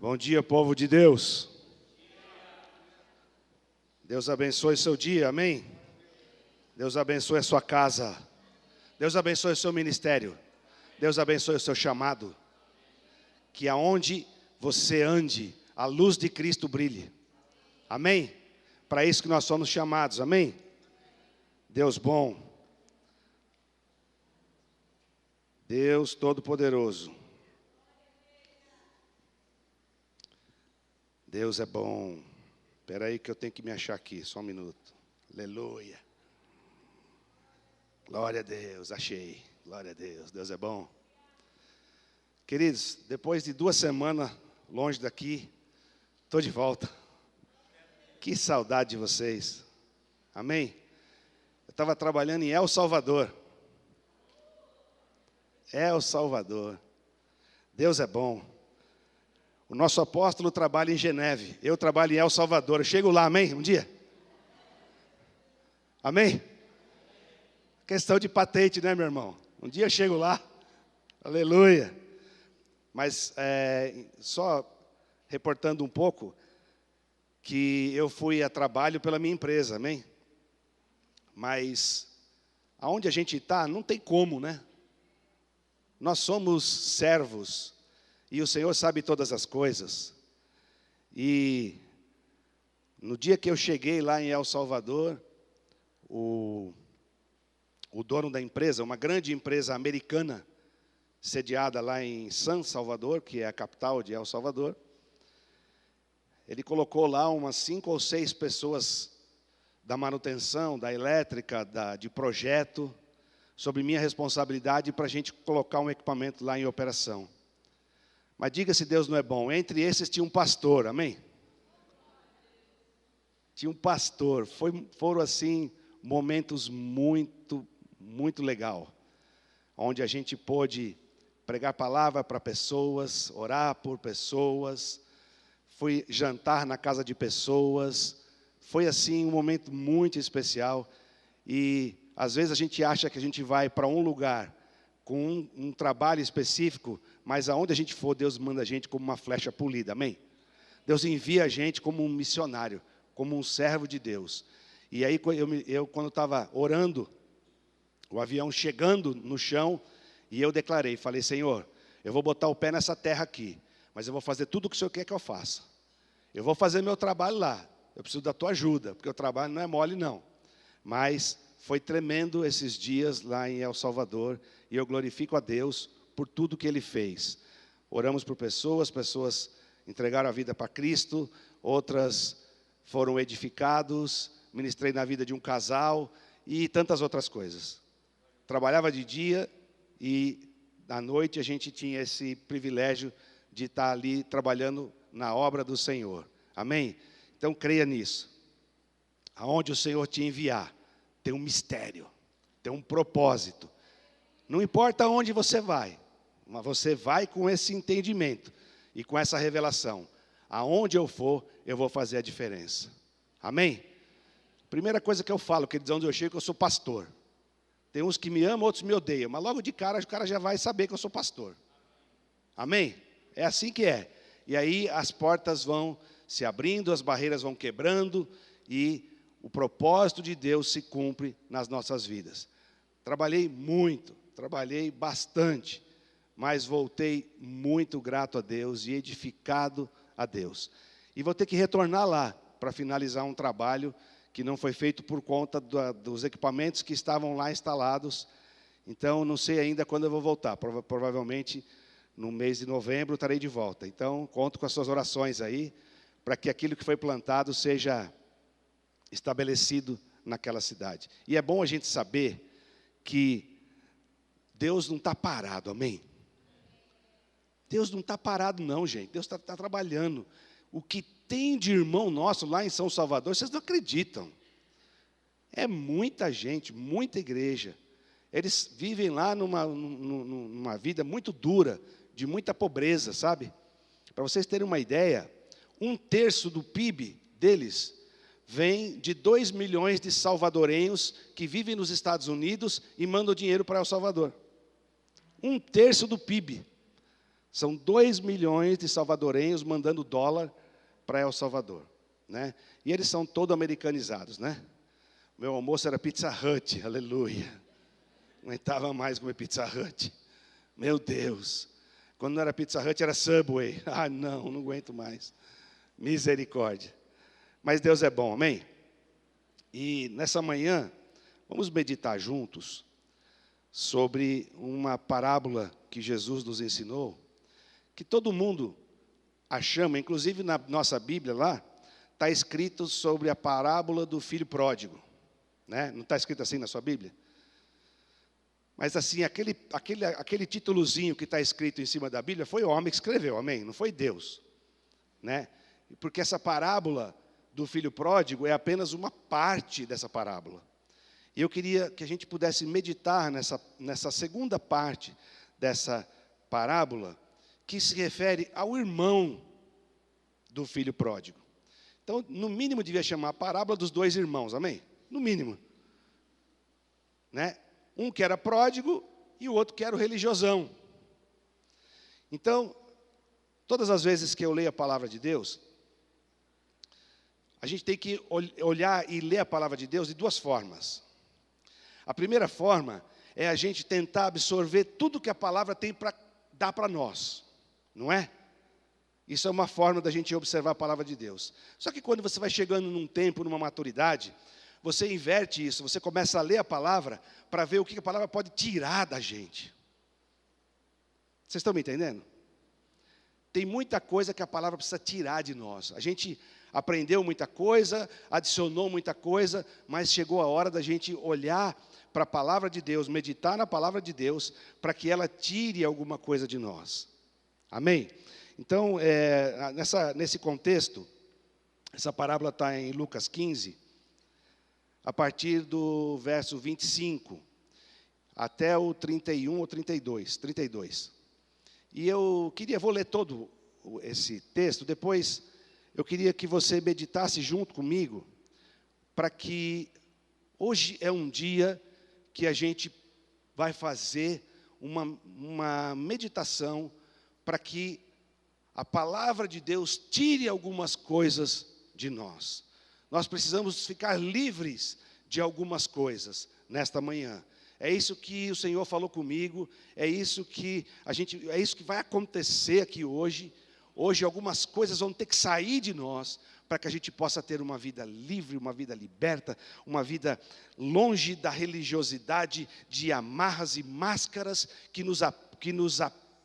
Bom dia, povo de Deus. Deus abençoe seu dia, amém? Deus abençoe a sua casa. Deus abençoe o seu ministério. Deus abençoe o seu chamado. Que aonde você ande, a luz de Cristo brilhe. Amém? Para isso que nós somos chamados, amém? Deus bom. Deus Todo-Poderoso. Deus é bom. Espera aí que eu tenho que me achar aqui, só um minuto. Aleluia. Glória a Deus, achei. Glória a Deus, Deus é bom. Queridos, depois de 2 semanas longe daqui, estou de volta. Que saudade de vocês. Amém? Eu estava trabalhando em El Salvador. El Salvador. Deus é bom. O nosso apóstolo trabalha em Geneve. Eu trabalho em El Salvador. Eu chego lá, amém? Um dia? Amém? Questão de patente, né, meu irmão? Um dia eu chego lá. Aleluia. Mas só reportando um pouco, que eu fui a trabalho pela minha empresa, amém? Mas aonde a gente está, não tem como, né? Nós somos servos. E o Senhor sabe todas as coisas. E no dia que eu cheguei lá em El Salvador, o dono da empresa, uma grande empresa americana, sediada lá em San Salvador, que é a capital de El Salvador, ele colocou lá umas 5 ou 6 pessoas da manutenção, da elétrica, de projeto, sob minha responsabilidade para a gente colocar um equipamento lá em operação. Mas diga se Deus não é bom. Entre esses tinha um pastor, amém? Tinha um pastor. Foram assim, momentos muito, muito legal. Onde a gente pôde pregar palavra para pessoas, orar por pessoas. Fui jantar na casa de pessoas. Foi assim um momento muito especial. E às vezes a gente acha que a gente vai para um lugar com um trabalho específico, mas aonde a gente for, Deus manda a gente como uma flecha polida, amém? Deus envia a gente como um missionário, como um servo de Deus. E aí, eu quando estava orando, o avião chegando no chão, e eu declarei, falei, Senhor, eu vou botar o pé nessa terra aqui, mas eu vou fazer tudo o que o Senhor quer que eu faça. Eu vou fazer meu trabalho lá, eu preciso da tua ajuda, porque o trabalho não é mole, não. Mas foi tremendo esses dias lá em El Salvador, e eu glorifico a Deus por tudo que Ele fez. Oramos por pessoas entregaram a vida para Cristo, outras foram edificados, ministrei na vida de um casal e tantas outras coisas. Trabalhava de dia e à noite a gente tinha esse privilégio de estar ali trabalhando na obra do Senhor. Amém? Então creia nisso. Aonde o Senhor te enviar, tem um mistério, tem um propósito. Não importa aonde você vai, mas você vai com esse entendimento e com essa revelação. Aonde eu for, eu vou fazer a diferença. Amém? Primeira coisa que eu falo, que onde eu chego, que eu sou pastor. Tem uns que me amam, outros me odeiam, mas logo de cara, o cara já vai saber que eu sou pastor. Amém? É assim que é. E aí as portas vão se abrindo, as barreiras vão quebrando e o propósito de Deus se cumpre nas nossas vidas. Trabalhei muito, trabalhei bastante, mas voltei muito grato a Deus e edificado a Deus. E vou ter que retornar lá para finalizar um trabalho que não foi feito por conta dos equipamentos que estavam lá instalados. Então, não sei ainda quando eu vou voltar. Provavelmente, no mês de novembro, estarei de volta. Então, conto com as suas orações aí, para que aquilo que foi plantado seja estabelecido naquela cidade. E é bom a gente saber que Deus não está parado, amém? Deus não está parado não, gente. Deus está trabalhando. O que tem de irmão nosso lá em São Salvador, vocês não acreditam. É muita gente, muita igreja. Eles vivem lá numa vida muito dura, de muita pobreza, sabe? Para vocês terem uma ideia, 1/3 do PIB deles vem de 2 milhões de salvadorenhos que vivem nos Estados Unidos e mandam dinheiro para El Salvador. 1/3 do PIB. São 2 milhões de salvadorenhos mandando dólar para El Salvador, né? E eles são todos americanizados, né? Meu almoço era Pizza Hut, aleluia. Não aguentava mais comer Pizza Hut. Meu Deus. Quando não era Pizza Hut, era Subway. Ah, não aguento mais. Misericórdia. Mas Deus é bom, amém? E nessa manhã, vamos meditar juntos sobre uma parábola que Jesus nos ensinou, que todo mundo a chama, inclusive na nossa Bíblia lá, está escrito sobre a parábola do filho pródigo, né? Não está escrito assim na sua Bíblia? Mas assim, aquele títulozinho que está escrito em cima da Bíblia, foi o homem que escreveu, amém? Não foi Deus, né? Porque essa parábola do filho pródigo é apenas uma parte dessa parábola. E eu queria que a gente pudesse meditar nessa segunda parte dessa parábola, que se refere ao irmão do filho pródigo. Então, no mínimo, devia chamar a parábola dos 2 irmãos, amém? No mínimo. Né? Um que era pródigo e o outro que era o religiosão. Então, todas as vezes que eu leio a palavra de Deus, a gente tem que olhar e ler a palavra de Deus de 2 formas. A primeira forma é a gente tentar absorver tudo que a palavra tem para dar para nós, não é? Isso é uma forma da gente observar a palavra de Deus. Só que quando você vai chegando num tempo, numa maturidade, você inverte isso, você começa a ler a palavra para ver o que a palavra pode tirar da gente. Vocês estão me entendendo? Tem muita coisa que a palavra precisa tirar de nós. A gente aprendeu muita coisa, adicionou muita coisa, mas chegou a hora da gente olhar para a palavra de Deus, meditar na palavra de Deus, para que ela tire alguma coisa de nós. Amém? Então, nesse contexto, essa parábola está em Lucas 15, a partir do verso 25, até o 31 ou 32. E vou ler todo esse texto, depois eu queria que você meditasse junto comigo, para que hoje é um dia que a gente vai fazer uma meditação para que a palavra de Deus tire algumas coisas de nós. Nós precisamos ficar livres de algumas coisas nesta manhã. É isso que o Senhor falou comigo, é isso que vai acontecer aqui hoje. Hoje algumas coisas vão ter que sair de nós para que a gente possa ter uma vida livre, uma vida liberta, uma vida longe da religiosidade, de amarras e máscaras que nos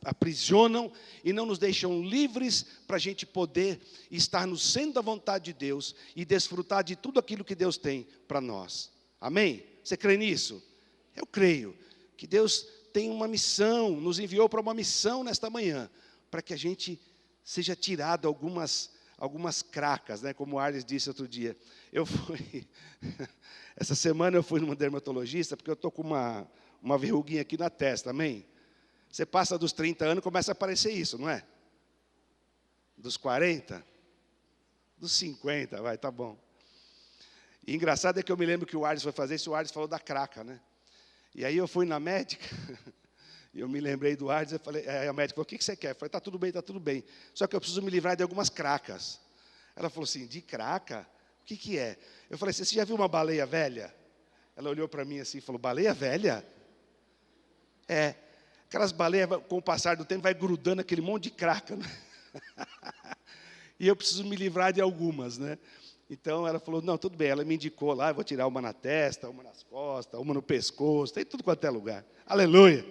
aprisionam e não nos deixam livres para a gente poder estar no centro da vontade de Deus e desfrutar de tudo aquilo que Deus tem para nós. Amém? Você crê nisso? Eu creio que Deus tem uma missão, nos enviou para uma missão nesta manhã, para que a gente seja tirado algumas cracas, né? Como o Arles disse outro dia. Essa semana eu fui numa dermatologista, porque eu estou com uma verruguinha aqui na testa, amém? Você passa dos 30 anos, começa a aparecer isso, não é? Dos 40? Dos 50, vai, tá bom. E engraçado é que eu me lembro que o Arles foi fazer isso, o Arles falou da craca, né? E aí eu fui na médica, e eu me lembrei do Arles, aí a médica falou, o que você quer? Eu falei, está tudo bem. Só que eu preciso me livrar de algumas cracas. Ela falou assim, de craca? O que é? Eu falei assim, você já viu uma baleia velha? Ela olhou para mim assim e falou, baleia velha? É. Aquelas baleias, com o passar do tempo, vai grudando aquele monte de craca, né? E eu preciso me livrar de algumas, né? Então, ela falou, não, tudo bem. Ela me indicou lá, eu vou tirar uma na testa, uma nas costas, uma no pescoço, tem tudo quanto é lugar. Aleluia!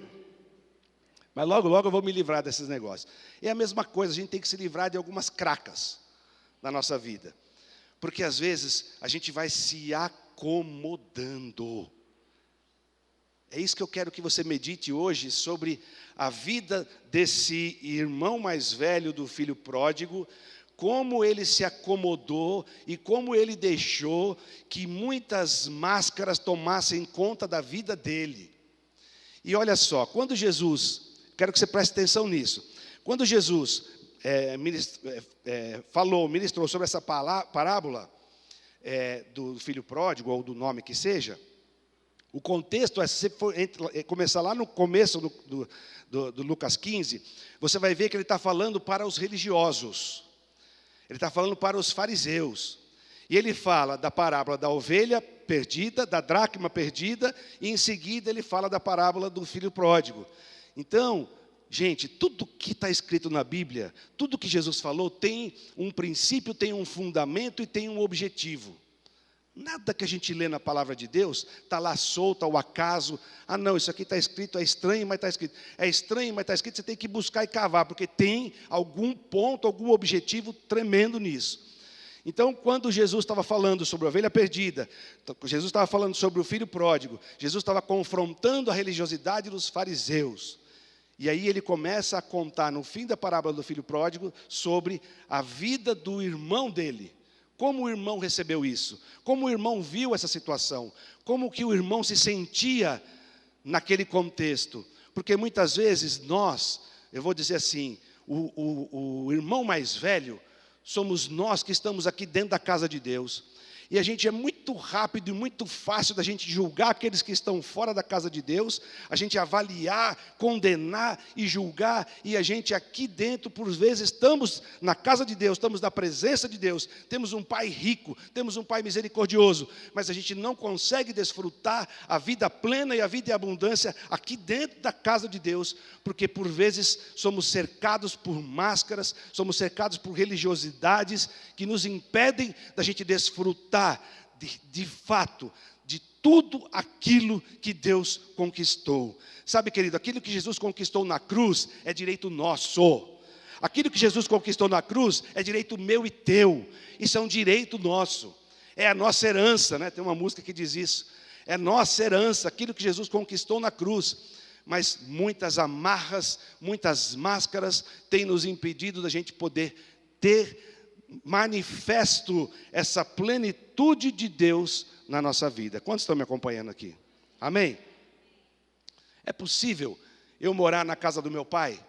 Mas logo, logo eu vou me livrar desses negócios. É a mesma coisa, a gente tem que se livrar de algumas cracas na nossa vida. Porque, às vezes, a gente vai se acomodando. É isso que eu quero que você medite hoje sobre a vida desse irmão mais velho do filho pródigo, como ele se acomodou e como ele deixou que muitas máscaras tomassem conta da vida dele. E olha só, quando Jesus, quero que você preste atenção nisso, quando Jesus ministrou sobre essa parábola do filho pródigo, ou do nome que seja, O contexto, se você for começar lá no começo do Lucas 15, você vai ver que ele está falando para os religiosos. Ele está falando para os fariseus. E ele fala da parábola da ovelha perdida, da dracma perdida, e em seguida ele fala da parábola do filho pródigo. Então, gente, tudo que está escrito na Bíblia, tudo que Jesus falou, tem um princípio, tem um fundamento e tem um objetivo. Nada que a gente lê na palavra de Deus está lá solto ao acaso. Ah, não, isso aqui está escrito, é estranho, mas está escrito. É estranho, mas está escrito, você tem que buscar e cavar, porque tem algum ponto, algum objetivo tremendo nisso. Então, quando Jesus estava falando sobre a ovelha perdida, Jesus estava falando sobre o filho pródigo, Jesus estava confrontando a religiosidade dos fariseus. E aí ele começa a contar, no fim da parábola do filho pródigo, sobre a vida do irmão dele. Como o irmão recebeu isso? Como o irmão viu essa situação? Como que o irmão se sentia naquele contexto? Porque muitas vezes nós, eu vou dizer assim, o irmão mais velho, somos nós que estamos aqui dentro da casa de Deus. E a gente é muito rápido e muito fácil da gente julgar aqueles que estão fora da casa de Deus, a gente avaliar, condenar e julgar, e a gente aqui dentro, por vezes, estamos na casa de Deus, estamos na presença de Deus, temos um Pai rico, temos um Pai misericordioso, mas a gente não consegue desfrutar a vida plena e a vida em abundância aqui dentro da casa de Deus, porque por vezes somos cercados por máscaras, somos cercados por religiosidades que nos impedem da gente desfrutar de fato, de tudo aquilo que Deus conquistou. Sabe, querido, aquilo que Jesus conquistou na cruz é direito nosso. Aquilo que Jesus conquistou na cruz é direito meu e teu. Isso é um direito nosso. É a nossa herança, né? Tem uma música que diz isso. É nossa herança, aquilo que Jesus conquistou na cruz. Mas muitas amarras, muitas máscaras têm nos impedido da gente poder ter manifesto essa plenitude de Deus na nossa vida. Quantos estão me acompanhando aqui? Amém? É possível eu morar na casa do meu pai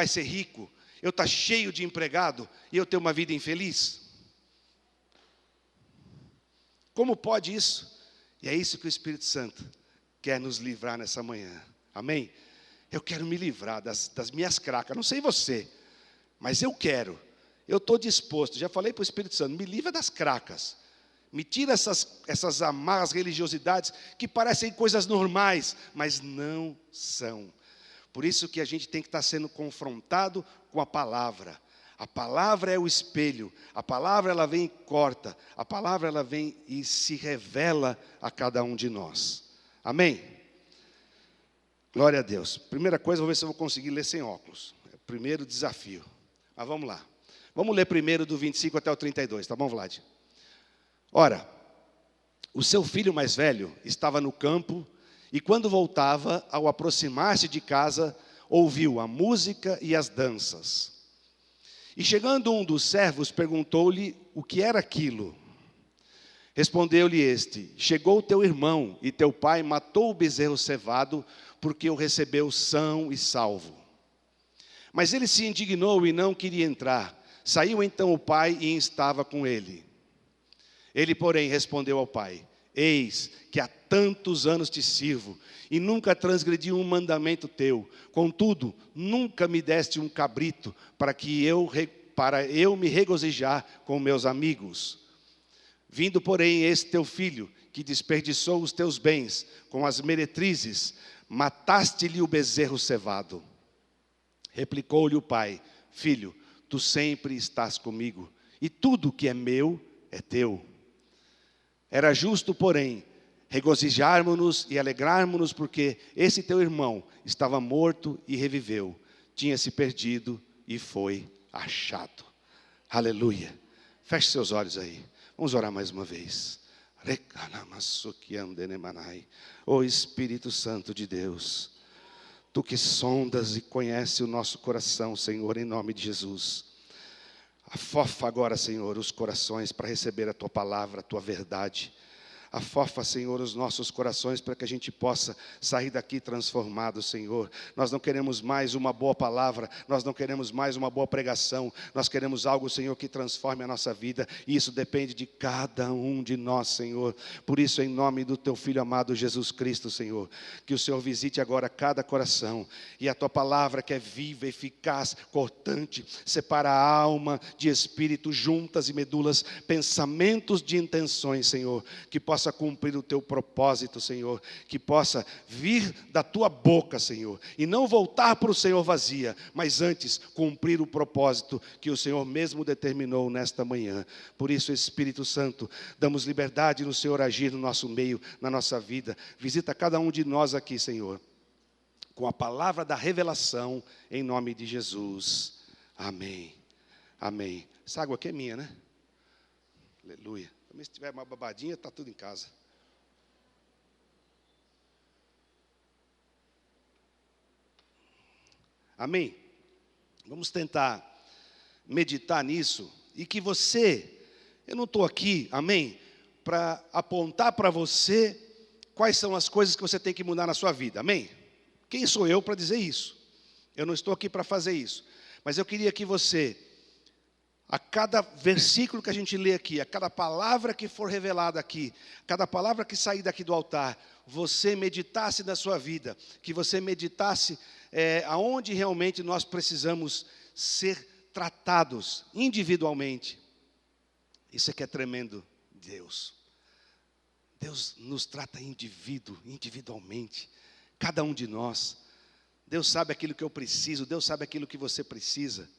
ser rico, eu estar cheio de empregado e eu ter uma vida infeliz? Como pode isso? E é isso que o Espírito Santo quer nos livrar nessa manhã. Amém? Eu quero me livrar das minhas cracas. Não sei você, mas eu quero. Eu estou disposto, já falei para o Espírito Santo, me livra das cracas, me tira essas amarras, religiosidades, que parecem coisas normais, mas não são. Por isso que a gente tem que estar sendo confrontado com a palavra. A palavra é o espelho, a palavra ela vem e corta, a palavra ela vem e se revela a cada um de nós. Amém? Glória a Deus. Primeira coisa, vou ver se eu vou conseguir ler sem óculos. É o primeiro desafio. Mas vamos lá. Vamos ler primeiro do 25 até o 32, tá bom, Vlad? Ora, o seu filho mais velho estava no campo, e quando voltava, ao aproximar-se de casa, ouviu a música e as danças. E chegando um dos servos, perguntou-lhe o que era aquilo. Respondeu-lhe este: chegou teu irmão, e teu pai matou o bezerro cevado, porque o recebeu são e salvo. Mas ele se indignou e não queria entrar. Saiu então o pai e estava com ele. Ele, porém, respondeu ao pai: eis que há tantos anos te sirvo, e nunca transgredi um mandamento teu. Contudo, nunca me deste um cabrito, para eu me regozijar com meus amigos. Vindo, porém, esse teu filho, que desperdiçou os teus bens com as meretrizes, mataste-lhe o bezerro cevado. Replicou-lhe o pai: filho, tu sempre estás comigo, e tudo que é meu é teu. Era justo, porém, regozijarmos-nos e alegrarmos-nos, porque esse teu irmão estava morto e reviveu, tinha se perdido e foi achado. Aleluia. Feche seus olhos aí. Vamos orar mais uma vez. Ó Espírito Santo de Deus, tu que sondas e conhece o nosso coração, Senhor, em nome de Jesus. Afofa agora, Senhor, os corações para receber a Tua palavra, a Tua verdade. Afofa, Senhor, os nossos corações para que a gente possa sair daqui transformado, Senhor. Nós não queremos mais uma boa palavra, nós não queremos mais uma boa pregação, nós queremos algo, Senhor, que transforme a nossa vida, e isso depende de cada um de nós, Senhor. Por isso, em nome do Teu Filho amado Jesus Cristo, Senhor, que o Senhor visite agora cada coração, e a Tua palavra, que é viva, eficaz, cortante, separa a alma de espírito, juntas e medulas, pensamentos de intenções, Senhor, que possa cumprir o Teu propósito, Senhor, que possa vir da Tua boca, Senhor, e não voltar para o Senhor vazia, mas antes cumprir o propósito que o Senhor mesmo determinou nesta manhã. Por isso, Espírito Santo, damos liberdade no Senhor agir no nosso meio, na nossa vida. Visita cada um de nós aqui, Senhor, com a palavra da revelação, em nome de Jesus. Amém. Amém. Essa água aqui é minha, né? Aleluia. Também se tiver uma babadinha, está tudo em casa. Amém? Vamos tentar meditar nisso. E que você, eu não estou aqui, amém, para apontar para você quais são as coisas que você tem que mudar na sua vida, amém? Quem sou eu para dizer isso? Eu não estou aqui para fazer isso. Mas eu queria que você, a cada versículo que a gente lê aqui, a cada palavra que for revelada aqui, cada palavra que sair daqui do altar, você meditasse na sua vida, que você meditasse aonde realmente nós precisamos ser tratados individualmente. Isso é que é tremendo, Deus. Deus nos trata individualmente, cada um de nós. Deus sabe aquilo que eu preciso, Deus sabe aquilo que você precisa.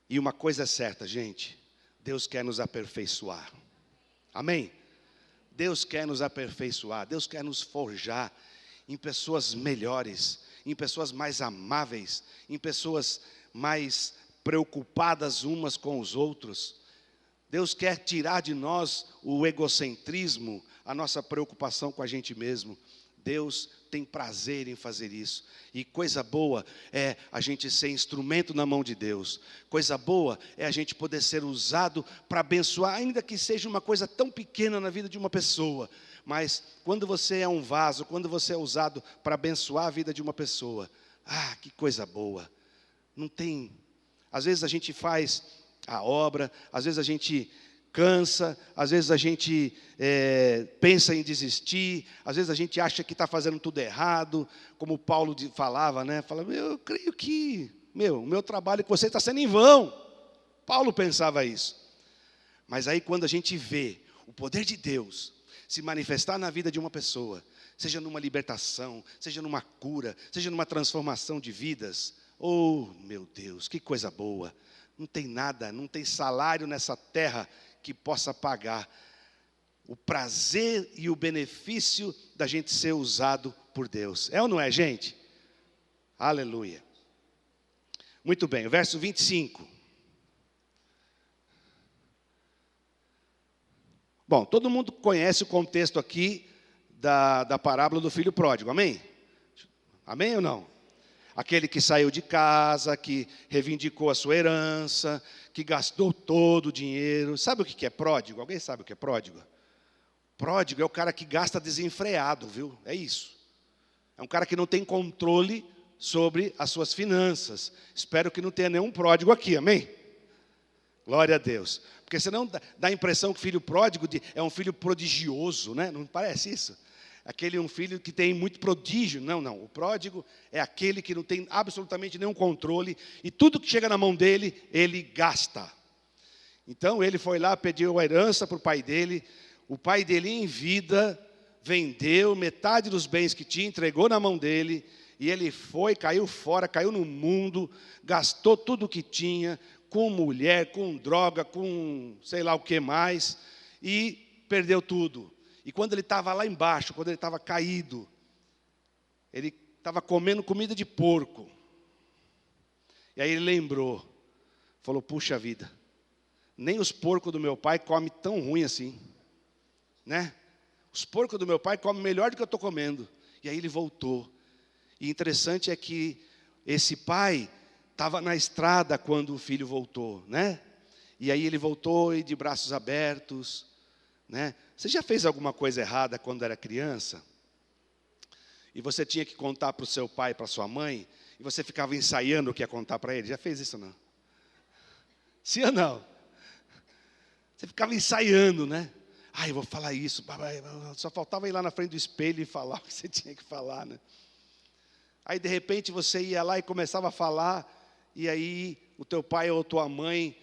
E uma coisa é certa, gente, Deus quer nos aperfeiçoar. Amém? Deus quer nos aperfeiçoar, Deus quer nos forjar em pessoas melhores, em pessoas mais amáveis, em pessoas mais preocupadas umas com os outros. Deus quer tirar de nós o egocentrismo, a nossa preocupação com a gente mesmo. Deus tem prazer em fazer isso. E coisa boa é a gente ser instrumento na mão de Deus. Coisa boa é a gente poder ser usado para abençoar, ainda que seja uma coisa tão pequena na vida de uma pessoa. Mas quando você é um vaso, quando você é usado para abençoar a vida de uma pessoa, que coisa boa. Não tem. Às vezes a gente faz a obra, às vezes a gente cansa, às vezes a gente pensa em desistir, às vezes a gente acha que está fazendo tudo errado, como Paulo falava, né? Fala, eu creio que, o meu trabalho com você está sendo em vão. Paulo pensava isso. Mas aí quando a gente vê o poder de Deus se manifestar na vida de uma pessoa, seja numa libertação, seja numa cura, seja numa transformação de vidas, meu Deus, que coisa boa. Não tem nada, não tem salário nessa terra que possa pagar o prazer e o benefício da gente ser usado por Deus. É ou não é, gente? Aleluia. Muito bem, o verso 25. Bom, todo mundo conhece o contexto aqui da parábola do filho pródigo, amém? Amém ou não? Aquele que saiu de casa, que reivindicou a sua herança, que gastou todo o dinheiro. Sabe o que é pródigo? Alguém sabe o que é pródigo? Pródigo é o cara que gasta desenfreado, viu? É isso. É um cara que não tem controle sobre as suas finanças. Espero que não tenha nenhum pródigo aqui, amém? Glória a Deus. Porque senão dá a impressão que filho pródigo é um filho prodigioso, né? Não parece isso? Um filho que tem muito prodígio. Não. O pródigo é aquele que não tem absolutamente nenhum controle. E tudo que chega na mão dele, ele gasta. Então, ele foi lá, pediu a herança para o pai dele. O pai dele, em vida, vendeu metade dos bens que tinha, entregou na mão dele. E ele foi, caiu fora, caiu no mundo, gastou tudo o que tinha, com mulher, com droga, com sei lá o que mais. E perdeu tudo. E quando ele estava lá embaixo, quando ele estava caído, ele estava comendo comida de porco. E aí ele lembrou, falou, puxa vida, nem os porcos do meu pai comem tão ruim assim, né? Os porcos do meu pai comem melhor do que eu estou comendo. E aí ele voltou. E interessante é que esse pai estava na estrada quando o filho voltou, né? E aí ele voltou e de braços abertos, né? Você já fez alguma coisa errada quando era criança? E você tinha que contar para o seu pai, para sua mãe, e você ficava ensaiando o que ia contar para ele? Já fez isso ou não? Sim ou não? Você ficava ensaiando, né? Eu vou falar isso. Só faltava ir lá na frente do espelho e falar o que você tinha que falar, né? Aí, de repente, você ia lá e começava a falar, e aí o teu pai ou tua mãe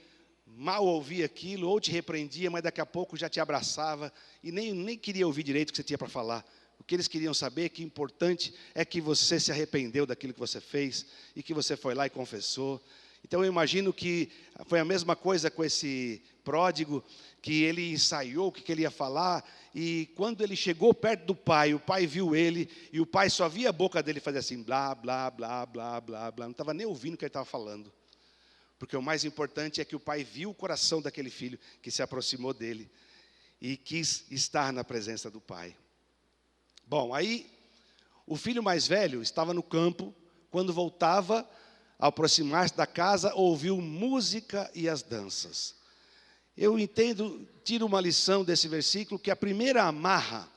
mal ouvia aquilo, ou te repreendia, mas daqui a pouco já te abraçava, e nem queria ouvir direito o que você tinha para falar. O que eles queriam saber, que importante é que você se arrependeu daquilo que você fez, e que você foi lá e confessou. Então eu imagino que foi a mesma coisa com esse pródigo, que ele ensaiou o que ele ia falar, e quando ele chegou perto do pai, o pai viu ele, e o pai só via a boca dele fazer assim, blá, blá, blá, blá, blá, blá, não estava nem ouvindo o que ele estava falando. Porque o mais importante é que o pai viu o coração daquele filho, que se aproximou dele, e quis estar na presença do pai. Bom, aí, o filho mais velho estava no campo, quando voltava, ao aproximar-se da casa, ouviu música e as danças. Eu tiro uma lição desse versículo, que a primeira amarra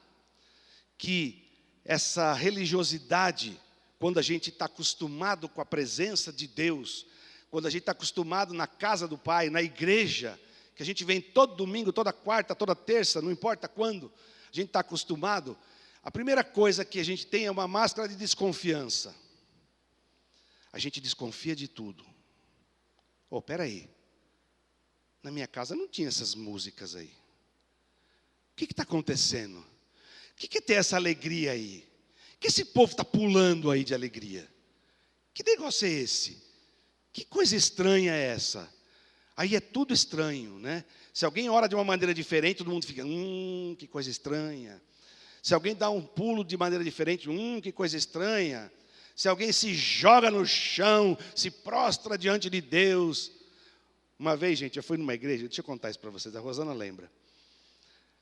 que essa religiosidade, quando a gente está acostumado com a presença de Deus, quando a gente está acostumado na casa do Pai, na igreja, que a gente vem todo domingo, toda quarta, toda terça, não importa quando, a gente está acostumado, a primeira coisa que a gente tem é uma máscara de desconfiança. A gente desconfia de tudo. Espera aí. Na minha casa não tinha essas músicas aí. O que está acontecendo? O que é ter essa alegria aí? O que esse povo está pulando aí de alegria? Que negócio é esse? Que coisa estranha é essa? Aí é tudo estranho, né? Se alguém ora de uma maneira diferente, todo mundo fica, que coisa estranha. Se alguém dá um pulo de maneira diferente, que coisa estranha. Se alguém se joga no chão, se prostra diante de Deus. Uma vez, gente, eu fui numa igreja, deixa eu contar isso para vocês, a Rosana lembra.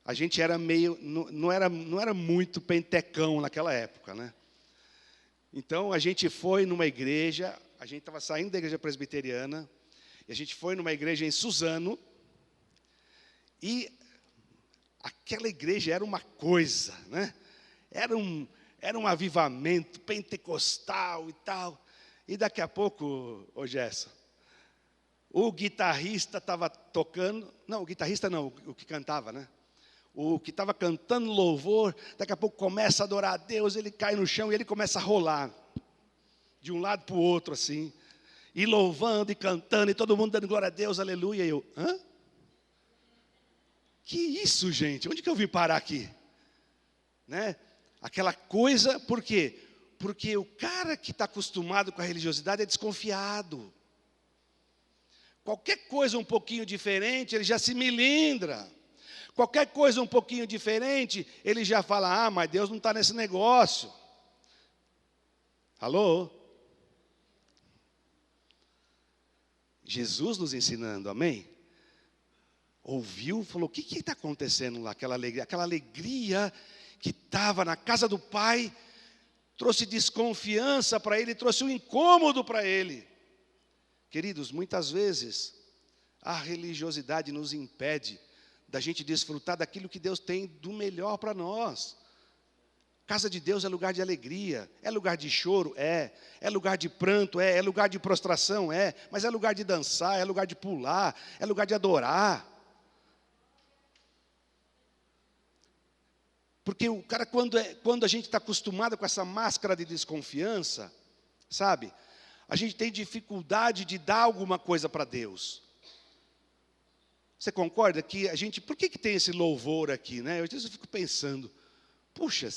A gente era meio, não era muito pentecão naquela época, né? Então, a gente foi numa igreja, a gente estava saindo da igreja presbiteriana, e a gente foi numa igreja em Suzano, e aquela igreja era uma coisa, né? Era um avivamento pentecostal e tal. E daqui a pouco, Gerson, o guitarrista estava tocando, não, o guitarrista não, o que cantava, né? O que estava cantando louvor, daqui a pouco começa a adorar a Deus, ele cai no chão e ele começa a rolar, de um lado para o outro assim, e louvando e cantando, e todo mundo dando glória a Deus, aleluia, e eu, Que isso, gente, onde que eu vim parar aqui? Né? Aquela coisa, por quê? Porque o cara que está acostumado com a religiosidade é desconfiado. Qualquer coisa um pouquinho diferente, ele já se melindra. Qualquer coisa um pouquinho diferente, ele já fala, mas Deus não está nesse negócio. Alô? Jesus nos ensinando, amém? Ouviu, falou, o que está acontecendo lá? Aquela alegria que estava na casa do Pai, trouxe desconfiança para ele, trouxe um incômodo para ele. Queridos, muitas vezes, a religiosidade nos impede da gente desfrutar daquilo que Deus tem do melhor para nós. Casa de Deus é lugar de alegria, é lugar de choro, é lugar de pranto, é lugar de prostração, mas é lugar de dançar, é lugar de pular, é lugar de adorar. Porque o cara, quando a gente está acostumado com essa máscara de desconfiança, sabe? A gente tem dificuldade de dar alguma coisa para Deus. Você concorda que a gente, por que tem esse louvor aqui, né? Eu fico pensando, puxa,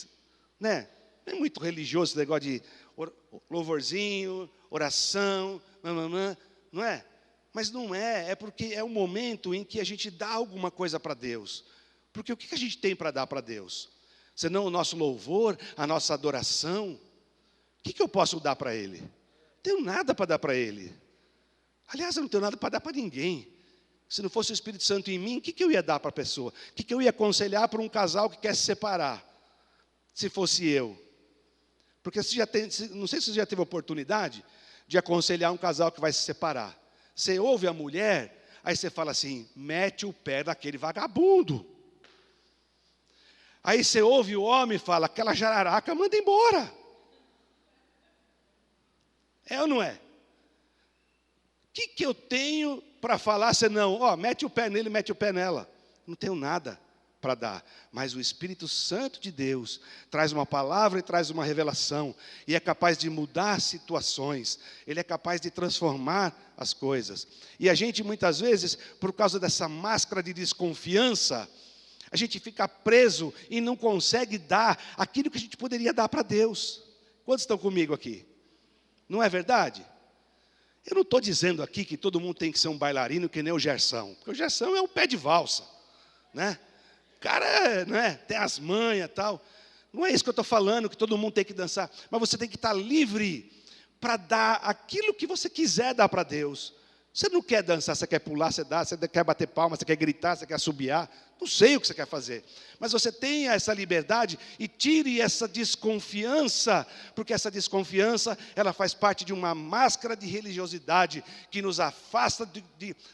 né? Não é muito religioso esse negócio de louvorzinho, oração, não é? Mas não é porque é o momento em que a gente dá alguma coisa para Deus. Porque o que a gente tem para dar para Deus? Senão o nosso louvor, a nossa adoração, o que eu posso dar para Ele? Não tenho nada para dar para Ele. Aliás, eu não tenho nada para dar para ninguém. Se não fosse o Espírito Santo em mim, o que eu ia dar para a pessoa? O que eu ia aconselhar para um casal que quer se separar? Se fosse eu. Porque não sei se você já teve a oportunidade de aconselhar um casal que vai se separar. Você ouve a mulher, aí você fala assim, mete o pé daquele vagabundo. Aí você ouve o homem e fala, aquela jararaca, manda embora. É ou não é? O que eu tenho para falar senão, mete o pé nele, mete o pé nela? Não tenho nada para dar. Mas o Espírito Santo de Deus traz uma palavra e traz uma revelação. E é capaz de mudar situações. Ele é capaz de transformar as coisas. E a gente, muitas vezes, por causa dessa máscara de desconfiança, a gente fica preso e não consegue dar aquilo que a gente poderia dar para Deus. Quantos estão comigo aqui? Não é verdade? Eu não estou dizendo aqui que todo mundo tem que ser um bailarino que nem o Gersão. Porque o Gersão é um pé de valsa, né? O cara tem as manhas e tal. Não é isso que eu estou falando, que todo mundo tem que dançar. Mas você tem que estar livre para dar aquilo que você quiser dar para Deus. Você não quer dançar, você quer pular, você dá, você quer bater palma, você quer gritar, você quer assobiar. Não sei o que você quer fazer. Mas você tenha essa liberdade e tire essa desconfiança, porque essa desconfiança, ela faz parte de uma máscara de religiosidade que nos afasta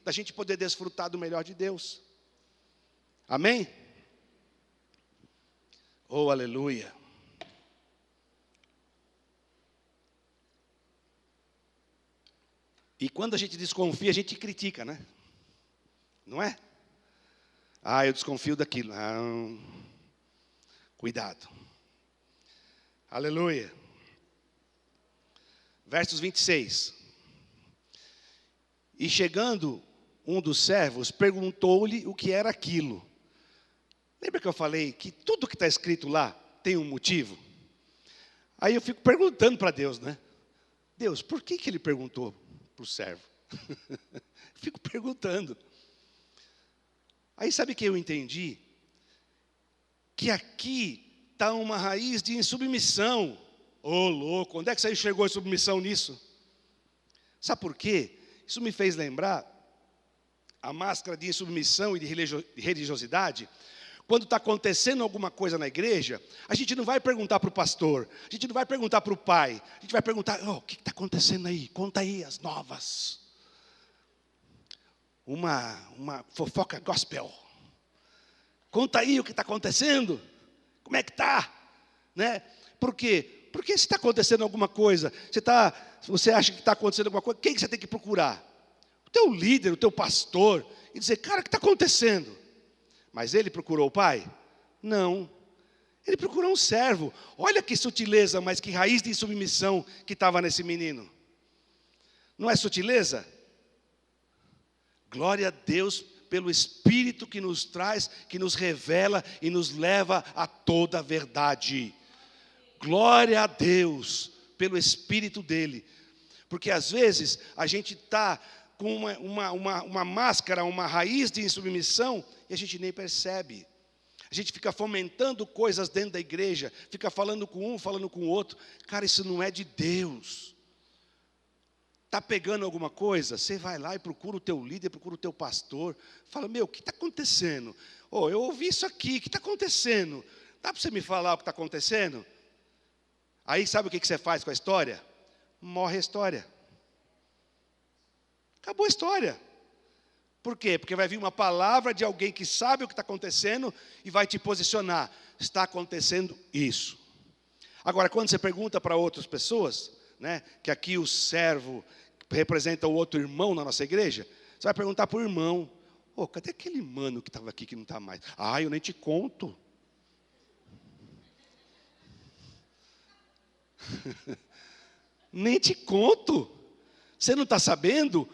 da gente poder desfrutar do melhor de Deus. Amém? Oh, aleluia. E quando a gente desconfia, a gente critica, né? Não é? Eu desconfio daquilo. Não. Cuidado. Aleluia. Versos 26. E chegando um dos servos, perguntou-lhe o que era aquilo. Lembra que eu falei que tudo que está escrito lá tem um motivo? Aí eu fico perguntando para Deus, né? Deus, por que ele perguntou para o servo? Fico perguntando. Aí sabe o que eu entendi? Que aqui está uma raiz de insubmissão. Ô, louco, onde é que você enxergou a submissão nisso? Sabe por quê? Isso me fez lembrar a máscara de insubmissão e de religiosidade. Quando está acontecendo alguma coisa na igreja, a gente não vai perguntar para o pastor, a gente não vai perguntar para o pai, a gente vai perguntar, o que está acontecendo aí? Conta aí as novas. Uma fofoca gospel. Conta aí o que está acontecendo. Como é que está? Né? Por quê? Porque se está acontecendo alguma coisa, você acha que está acontecendo alguma coisa, quem que você tem que procurar? O teu líder, o teu pastor, e dizer, cara, o que está acontecendo? Mas ele procurou o pai? Não. Ele procurou um servo. Olha que sutileza, mas que raiz de insubmissão que estava nesse menino. Não é sutileza? Glória a Deus pelo Espírito que nos traz, que nos revela e nos leva a toda a verdade. Glória a Deus pelo Espírito dele. Porque às vezes a gente está com uma máscara, uma raiz de insubmissão, e a gente nem percebe. A gente fica fomentando coisas dentro da igreja, fica falando com um, falando com o outro. Cara, isso não é de Deus. Está pegando alguma coisa? Você vai lá e procura o teu líder, procura o teu pastor. Fala, o que está acontecendo? Eu ouvi isso aqui, o que está acontecendo? Dá para você me falar o que está acontecendo? Aí sabe o que você faz com a história? Morre a história. Acabou a história. Por quê? Porque vai vir uma palavra de alguém que sabe o que está acontecendo e vai te posicionar. Está acontecendo isso. Agora, quando você pergunta para outras pessoas, né, que aqui o servo representa o outro irmão na nossa igreja, você vai perguntar para o irmão, cadê aquele mano que estava aqui que não está mais? Eu nem te conto. Nem te conto. Você não está sabendo?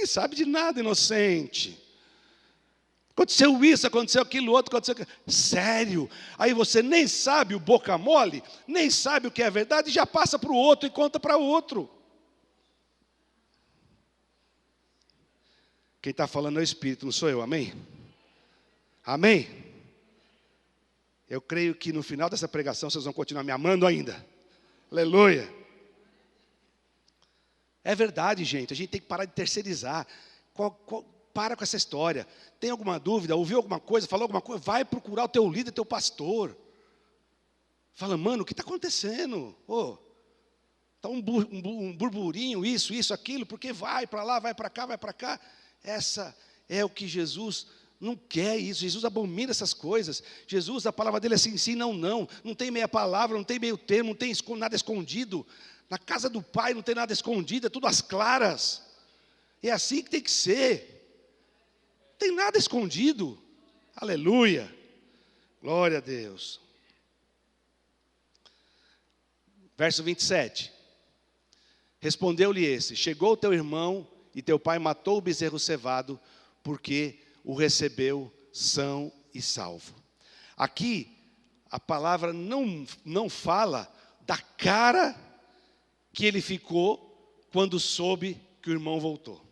Sabe de nada, inocente. Aconteceu isso, aconteceu aquilo, outro, aconteceu aquilo. Sério? Aí você nem sabe o boca mole, nem sabe o que é verdade, e já passa para o outro e conta para o outro. Quem está falando é o Espírito, não sou eu, amém? Amém? Eu creio que no final dessa pregação vocês vão continuar me amando ainda. Aleluia. É verdade, gente, a gente tem que parar de terceirizar. Para com essa história. Tem alguma dúvida, ouviu alguma coisa, falou alguma coisa, vai procurar o teu líder, teu pastor. Fala, mano, o que está acontecendo? Está um burburinho, isso, aquilo, porque vai para lá, vai para cá, vai para cá. Essa é o que Jesus não quer isso. Jesus abomina essas coisas. Jesus, a palavra dele é sim, sim, não, não. Não tem meia palavra, não tem meio termo, não tem nada escondido. Na casa do Pai não tem nada escondido, é tudo às claras. É assim que tem que ser. Não tem nada escondido. Aleluia. Glória a Deus. Verso 27. Respondeu-lhe esse: chegou teu irmão e teu pai matou o bezerro cevado, porque o recebeu são e salvo. Aqui, a palavra não fala da cara que ele ficou quando soube que o irmão voltou.